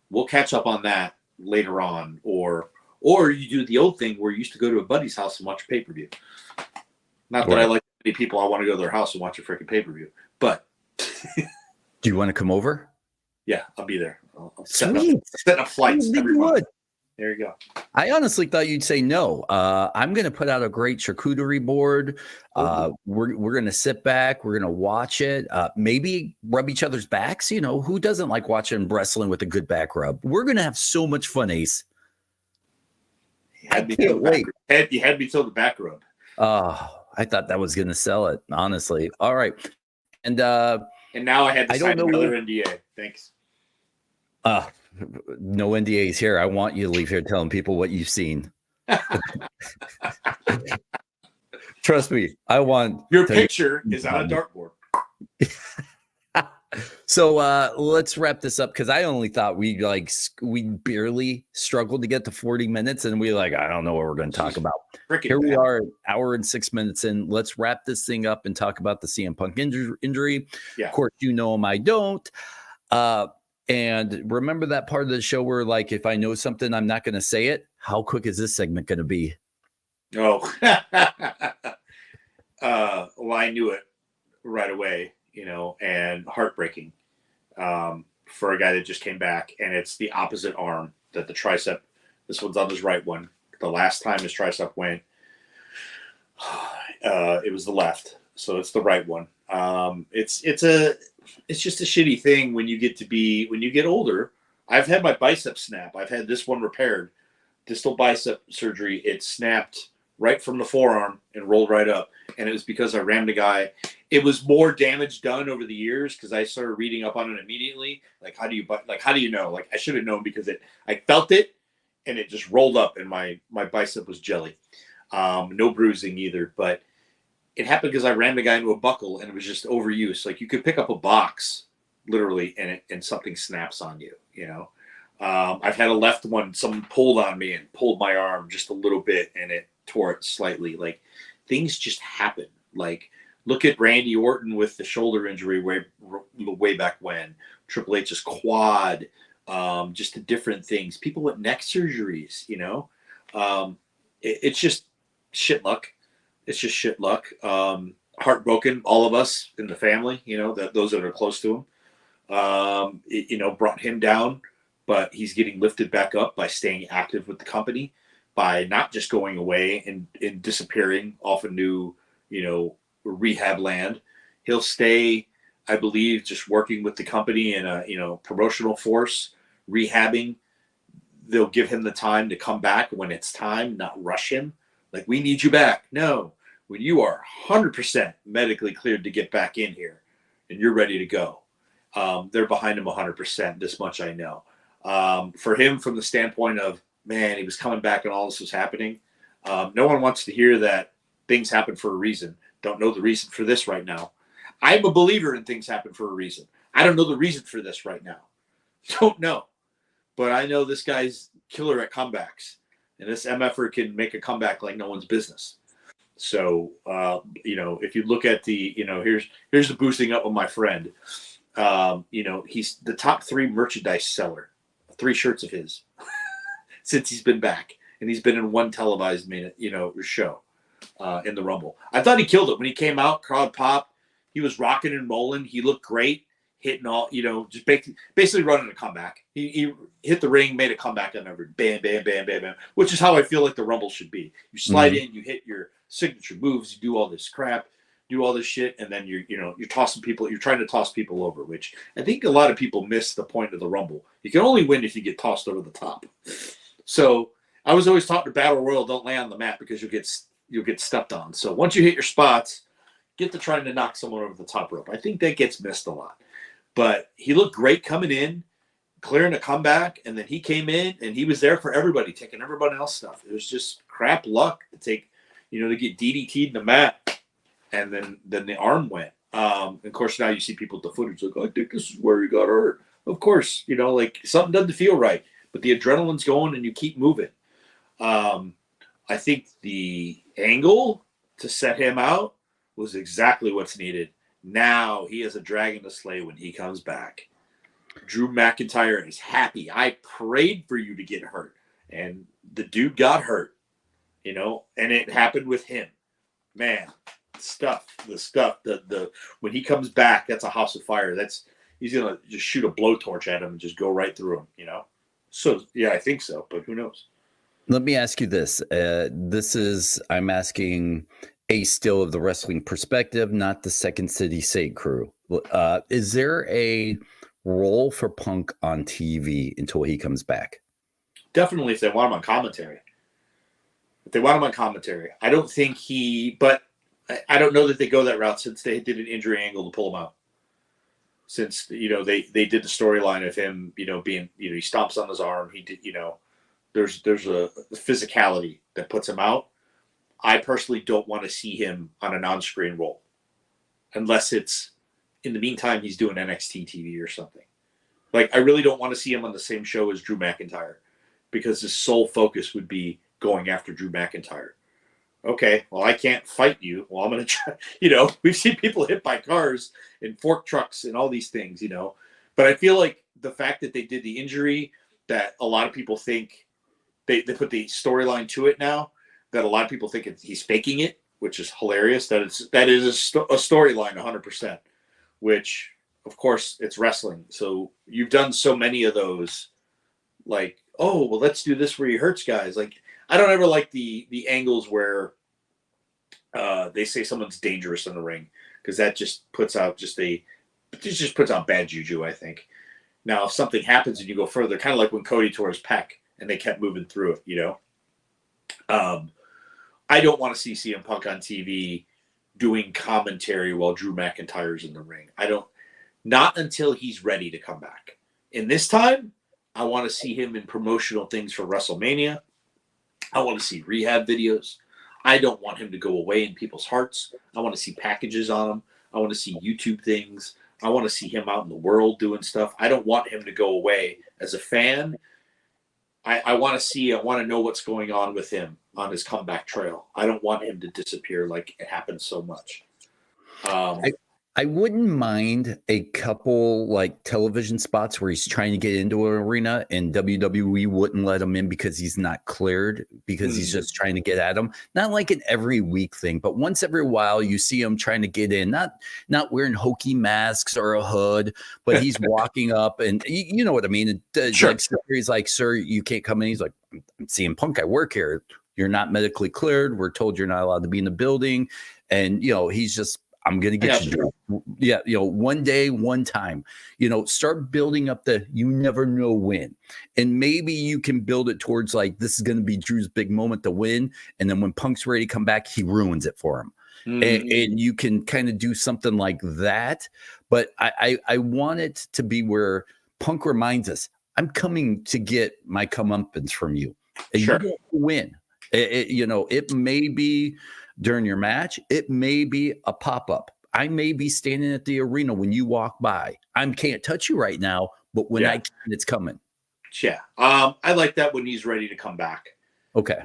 We'll catch up on that later on. Or you do the old thing where you used to go to a buddy's house and watch pay-per-view. Not that I like many people, I want to go to their house and watch a freaking pay-per-view. But do you want to come over? Yeah, I'll be there. I'll set up flights every month. There you go. I honestly thought you'd say no. I'm going to put out a great charcuterie board. We're going to sit back. We're going to watch it. Maybe rub each other's backs. Who doesn't like watching wrestling with a good back rub? We're going to have so much fun, Ace. You had me till the back rub. Oh, I thought that was going to sell it, honestly. All right. And now I had to sign another NDA. Thanks. No NDAs here. I want you to leave here telling people what you've seen. Trust me, I want your picture is on a dartboard. So let's wrap this up, because I only thought we barely struggled to get to 40 minutes, and I don't know what we're going to talk about. Here we are, an hour and 6 minutes in. Let's wrap this thing up and talk about the CM Punk injury. Yeah. Of course, him, I don't. And remember that part of the show where, if I know something, I'm not going to say it. How quick is this segment going to be? Oh, well, I knew it right away, and heartbreaking for a guy that just came back. And it's the opposite arm that the tricep. This one's on his right one. The last time his tricep went, it was the left. So it's the right one. It's just a shitty thing when you get older. I've had my bicep snap. I've had this one repaired, distal bicep surgery. It snapped right from the forearm and rolled right up. And it was because I rammed a guy. It was more damage done over the years because I started reading up on it immediately. How do you know? I should have known because I felt it and it just rolled up and my bicep was jelly. No bruising either, but it happened because I rammed a guy into a buckle and it was just overuse. You could pick up a box literally and something snaps on you, I've had a left one, someone pulled on me and pulled my arm just a little bit and it tore it slightly. Things just happen. Look at Randy Orton with the shoulder injury way back when. Triple H's quad, just the different things. People with neck surgeries, it's just shit luck. It's just shit luck. Heartbroken, all of us in the family, those that are close to him, brought him down, but he's getting lifted back up by staying active with the company, by not just going away and disappearing off a new, rehab land. He'll stay, I believe, just working with the company in a, promotional force, rehabbing. They'll give him the time to come back when it's time, not rush him. We need you back. No, when you are 100% medically cleared to get back in here and you're ready to go, they're behind him 100%. This much I know. For him, from the standpoint of, man, he was coming back and all this was happening. No one wants to hear that things happen for a reason. Don't know the reason for this right now. I'm a believer in things happen for a reason. I don't know the reason for this right now. Don't know. But I know this guy's killer at comebacks. And this MFer can make a comeback like no one's business. So, if you look at the, here's the boosting up of my friend. He's the top 3 merchandise seller, 3 shirts of his since he's been back. And he's been in one televised show in the Rumble. I thought he killed it when he came out, crowd pop. He was rocking and rolling. He looked great. hitting all, just basically running a comeback. He hit the ring, made a comeback on every bam, bam, bam, bam, bam, which is how I feel like the Rumble should be. You slide in, you hit your signature moves, you do all this crap, do all this shit, and then you're tossing people, you're trying to toss people over, which I think a lot of people miss the point of the Rumble. You can only win if you get tossed over the top. So I was always taught to Battle Royal, don't lay on the mat because you'll get stepped on. So once you hit your spots, get to trying to knock someone over the top rope. I think that gets missed a lot. But he looked great coming in, clearing a comeback, and then he came in and he was there for everybody, taking everybody else's stuff. It was just crap luck to take, to get DDT'd in the mat, and then the arm went. Of course, now you see people at the footage like, I think this is where he got hurt. Of course, like something doesn't feel right, but the adrenaline's going and you keep moving. I think the angle to set him out was exactly what's needed. Now he has a dragon to slay when he comes back. Drew McIntyre is happy. I prayed for you to get hurt, and the dude got hurt, and it happened with him. Man, the stuff, when he comes back, that's a house of fire. He's gonna just shoot a blowtorch at him and just go right through him, So yeah, I think so, but who knows? Let me ask you this. I'm asking Ace Stell of the Wrestling Perspective, not the Second City State crew. Is there a role for Punk on TV until he comes back? Definitely if they want him on commentary. I don't think but I don't know that they go that route since they did an injury angle to pull him out. Since, they did the storyline of him, being, he stomps on his arm. He did, there's a physicality that puts him out. I personally don't want to see him on an on-screen role unless it's in the meantime he's doing NXT TV or something. Like, I really don't want to see him on the same show as Drew McIntyre because his sole focus would be going after Drew McIntyre. Okay, well, I can't fight you. Well, I'm going to try. We've seen people hit by cars and fork trucks and all these things, But I feel like the fact that they did the injury, that a lot of people think they put the storyline to it now, that a lot of people think he's faking it, which is hilarious. That is a storyline 100%, which, of course, it's wrestling. So you've done so many of those, like, oh, well, let's do this where he hurts guys. Like, I don't ever like the angles where they say someone's dangerous in the ring, because that just puts out puts out bad juju, I think. Now, if something happens and you go further, kind of like when Cody tore his pec and they kept moving through it, I don't want to see CM Punk on TV doing commentary while Drew McIntyre's in the ring. Not until he's ready to come back. In this time, I want to see him in promotional things for WrestleMania. I want to see rehab videos. I don't want him to go away in people's hearts. I want to see packages on him. I want to see YouTube things. I want to see him out in the world doing stuff. I don't want him to go away. As a fan, I want to know what's going on with him on his comeback trail. I don't want him to disappear like it happens so much. I wouldn't mind a couple like television spots where he's trying to get into an arena and WWE wouldn't let him in because he's not cleared, because he's just trying to get at him. Not like an every week thing, but once every while you see him trying to get in, not wearing hokey masks or a hood, but he's walking up and you know what I mean? Sure. Like, he's like, sir, you can't come in. He's like, I'm CM Punk. I work here. You're not medically cleared. We're told you're not allowed to be in the building. And, he's just, I'm going to get you. Yeah. One day, one time, start building up you never know when. And maybe you can build it towards like, this is going to be Drew's big moment to win. And then when Punk's ready to come back, he ruins it for him. And you can kind of do something like that. But I want it to be where Punk reminds us, I'm coming to get my comeuppance from you. And sure. You don't win. It may be during your match, it may be a pop-up. I may be standing at the arena when you walk by. I can't touch you right now, but when I can, it's coming. Yeah. I like that when he's ready to come back. Okay.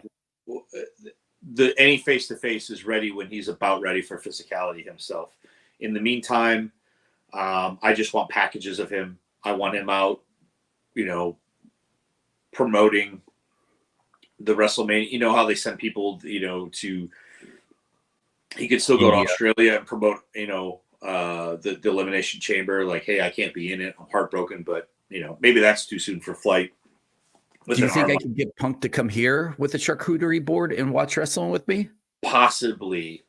Any face-to-face is ready when he's about ready for physicality himself. In the meantime, I just want packages of him. I want him out, promoting the WrestleMania. You know how they send people, to he could still go to Australia and promote, the Elimination Chamber, like, hey, I can't be in it. I'm heartbroken, but maybe that's too soon for Flight. Do you think I could get Punk to come here with a charcuterie board and watch wrestling with me? Possibly.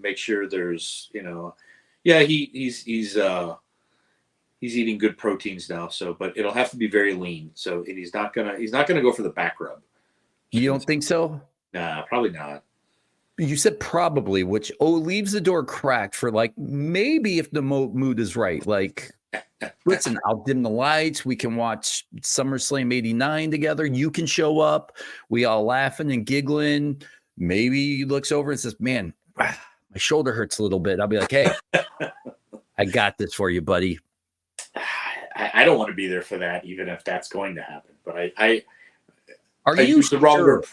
Make sure there's, yeah, he's eating good proteins now. So, but it'll have to be very lean. So, and he's not gonna go for the back rub. You don't think so? Nah, probably not. You said probably, which leaves the door cracked for like maybe if the mood is right. Like, listen, I'll dim the lights. We can watch SummerSlam '89 together. You can show up. We all laughing and giggling. Maybe he looks over and says, "Man, my shoulder hurts a little bit." I'll be like, "Hey, I got this for you, buddy." I don't want to be there for that, even if that's going to happen. But I you used the wrong sure? word.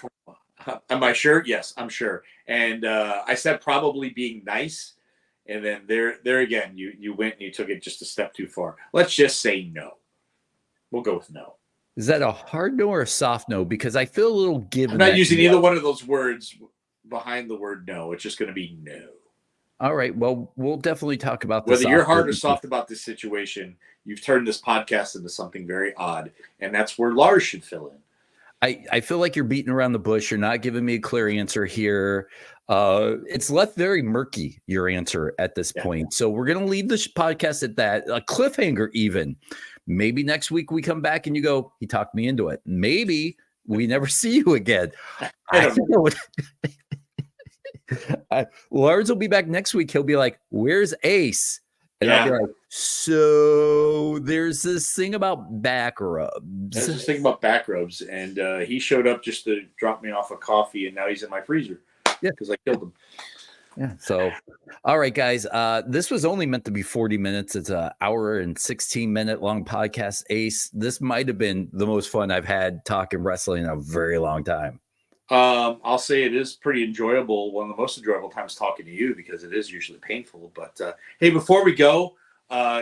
Am I sure? Yes, I'm sure. And I said probably being nice, and then there again, you went and you took it just a step too far. Let's just say no. We'll go with no. Is that a hard no or a soft no? Because I feel a little given. I'm not using either one of those words behind the word no. It's just going to be no. All right. Well, we'll definitely talk about this. Whether you're hard or soft about this situation, you've turned this podcast into something very odd, and that's where Lars should fill in. I feel like you're beating around the bush. You're not giving me a clear answer here. It's left very murky, your answer at this point. So we're going to leave this podcast at that. A cliffhanger even. Maybe next week we come back and you go, he talked me into it. Maybe we never see you again. I don't know. Lars will be back next week. He'll be like, where's Ace? And I'll be like, so there's this thing about back rubs. There's this thing about back rubs. And he showed up just to drop me off a coffee, and now he's in my freezer because I killed him. Yeah. So, all right, guys. This was only meant to be 40 minutes. It's an hour and 16-minute long podcast. Ace, this might have been the most fun I've had talking wrestling in a very long time. I'll say it is pretty enjoyable. One of the most enjoyable times talking to you because it is usually painful. But hey, before we go,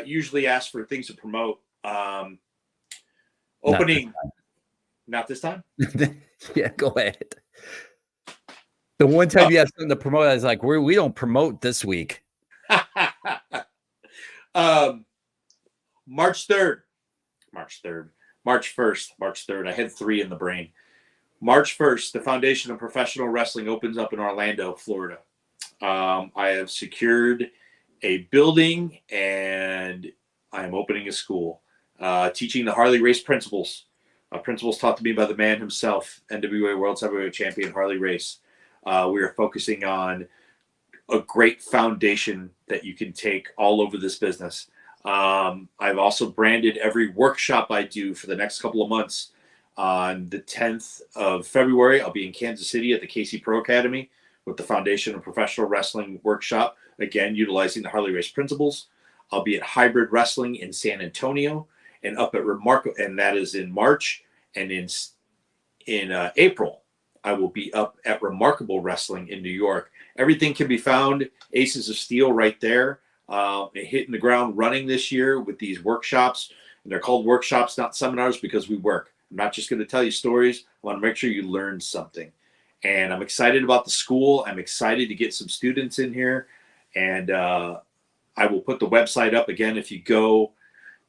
usually ask for things to promote. Opening, not this time. Yeah, go ahead. The one time you have something to promote, I was like, we don't promote this week. March 3rd. March 3rd. I had 3 in the brain. March 1st, the Foundation of Professional Wrestling opens up in Orlando, Florida. I have secured a building, and I am opening a school, teaching the Harley Race principles. Principles taught to me by the man himself, NWA World Heavyweight Champion Harley Race. We are focusing on a great foundation that you can take all over this business. I've also branded every workshop I do for the next couple of months. On the 10th of February, I'll be in Kansas City at the KC Pro Academy with the Foundation of Professional Wrestling workshop, again, utilizing the Harley Race principles. I'll be at Hybrid Wrestling in San Antonio and up at Remarkable, and that is in March. And in April, I will be up at Remarkable Wrestling in New York. Everything can be found, Aces of Steel right there, hitting the ground running this year with these workshops. And they're called workshops, not seminars, because we work. I'm not just going to tell you stories. I want to make sure you learn something. And I'm excited about the school. I'm excited to get some students in here. And I will put the website up again. If you go,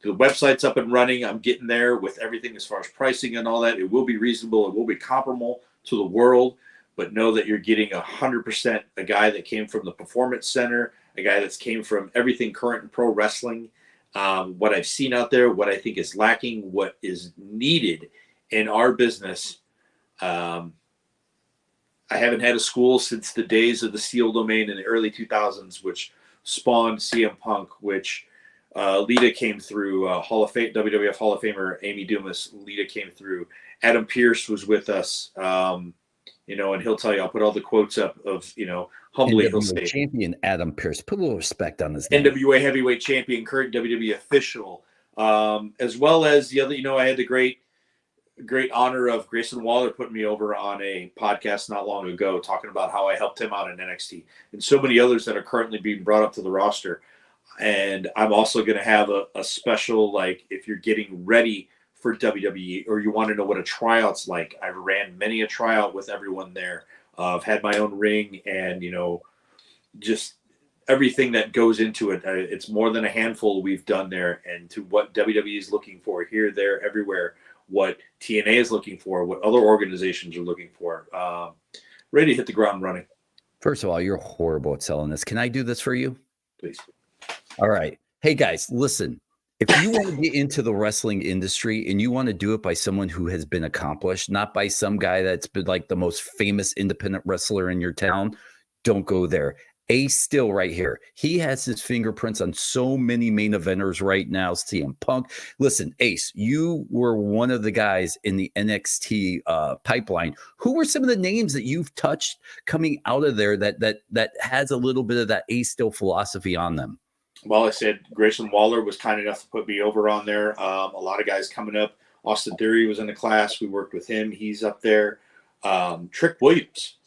the website's up and running. I'm getting there with everything as far as pricing and all that. It will be reasonable. It will be comparable to the world. But know that you're getting 100% a guy that came from the Performance Center, a guy that's came from everything current in pro wrestling. What I've seen out there, what I think is lacking, what is needed in our business. I haven't had a school since the days of the Steel Domain in the early 2000s, which spawned CM Punk, which Lita came through, WWF Hall of Famer Amy Dumas. Lita came through. Adam Pearce was with us, and he'll tell you, I'll put all the quotes up of, humbly, he'll say, champion Adam Pearce. Put a little respect on his name. NWA Heavyweight Champion, current WWE official, as well as the other. I had the great honor of Grayson Waller putting me over on a podcast not long ago, talking about how I helped him out in NXT, and so many others that are currently being brought up to the roster. And I'm also going to have a special, like, if you're getting ready for WWE or you want to know what a tryout's like. I've ran many a tryout with everyone there. I've had my own ring, and just everything that goes into it. It's more than a handful we've done there, and to what WWE is looking for here, there, everywhere, what TNA is looking for, what other organizations are looking for. Ready to hit the ground running. First of all, you're horrible at selling this. Can I do this for you? Please. All right. Hey, guys, listen. If you want to get into the wrestling industry and you want to do it by someone who has been accomplished, not by some guy that's been like the most famous independent wrestler in your town, don't go there. Ace Stell right here. He has his fingerprints on so many main eventers right now. CM Punk. Listen, Ace, you were one of the guys in the NXT pipeline. Who were some of the names that you've touched coming out of there that has a little bit of that Ace Stell philosophy on them? Well, I said Grayson Waller was kind enough to put me over on there. A lot of guys coming up. Austin Theory was in the class. We worked with him. He's up there. Trick Williams,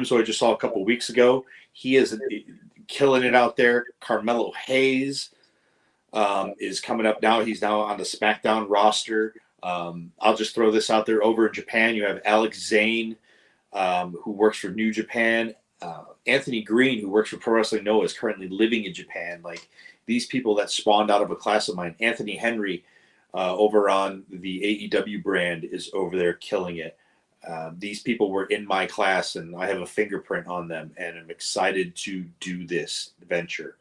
who I just saw a couple of weeks ago. He is killing it out there. Carmelo Hayes is coming up now. He's now on the SmackDown roster. I'll just throw this out there. Over in Japan, you have Alex Zane, who works for New Japan. Anthony Green, who works for Pro Wrestling Noah, is currently living in Japan. Like, these people that spawned out of a class of mine. Anthony Henry over on the AEW brand is over there killing it. These people were in my class, and I have a fingerprint on them, and I'm excited to do this venture.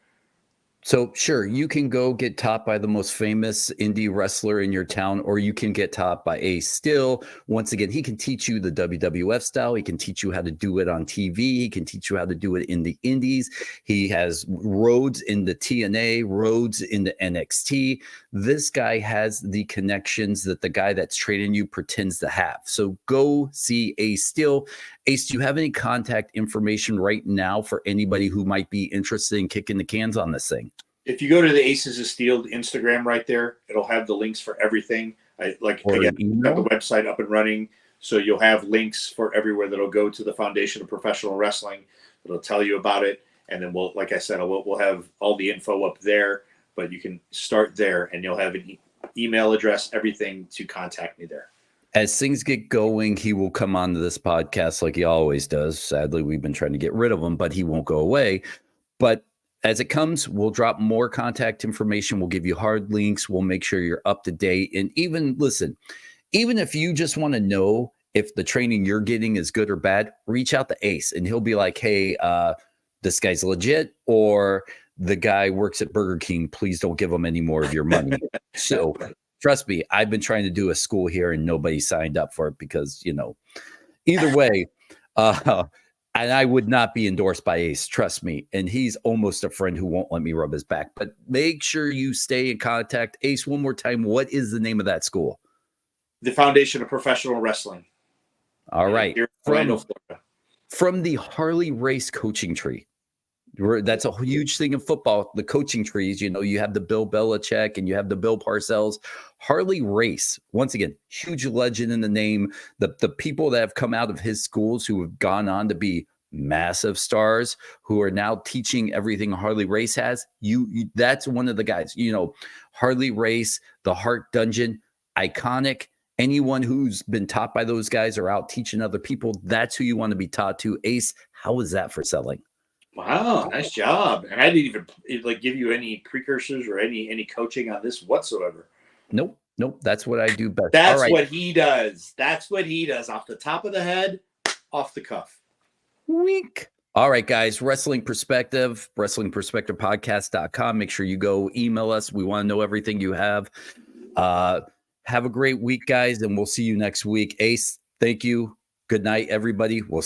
So sure, you can go get taught by the most famous indie wrestler in your town, or you can get taught by Ace Stell. Once again, he can teach you the WWF style. He can teach you how to do it on TV. He can teach you how to do it in the indies. He has Rhodes in the TNA, Rhodes in the NXT. This guy has the connections that the guy that's training you pretends to have. So go see Ace Stell. Ace, do you have any contact information right now for anybody who might be interested in kicking the cans on this thing? If you go to the Aces of Steel Instagram right there, it'll have the links for everything. I've got the website up and running, so you'll have links for everywhere that'll go to the Foundation of Professional Wrestling. It'll tell you about it, and then we'll have all the info up there. But you can start there, and you'll have an email address, everything to contact me there. As things get going, he will come onto this podcast like he always does. Sadly, we've been trying to get rid of him, but he won't go away. But as it comes, we'll drop more contact information. We'll give you hard links. We'll make sure you're up to date. And even if you just want to know if the training you're getting is good or bad, reach out to Ace, and he'll be like, hey, this guy's legit, or the guy works at Burger King. Please don't give him any more of your money. So trust me, I've been trying to do a school here and nobody signed up for it because, either way, and I would not be endorsed by Ace, trust me. And he's almost a friend who won't let me rub his back. But make sure you stay in contact. Ace, one more time, what is the name of that school? The Foundation of Professional Wrestling. All right. Here in Orlando, Florida. From the Harley Race coaching tree. That's a huge thing in football, the coaching trees. You have the Bill Belichick and you have the Bill Parcells. Harley Race, once again, huge legend in the name. The people that have come out of his schools who have gone on to be massive stars who are now teaching everything Harley Race has. That's one of the guys. Harley Race, the Heart Dungeon, iconic. Anyone who's been taught by those guys or out teaching other people, that's who you want to be taught to. Ace, how is that for selling? Wow, nice job. And I didn't even give you any precursors or any coaching on this whatsoever. Nope. That's what I do best. That's right. What he does. That's what he does. Off the top of the head, off the cuff. Wink. All right, guys. Wrestling Perspective, WrestlingPerspectivePodcast.com. Make sure you go email us. We want to know everything you have. Have a great week, guys, and we'll see you next week. Ace, thank you. Good night, everybody. We'll see you.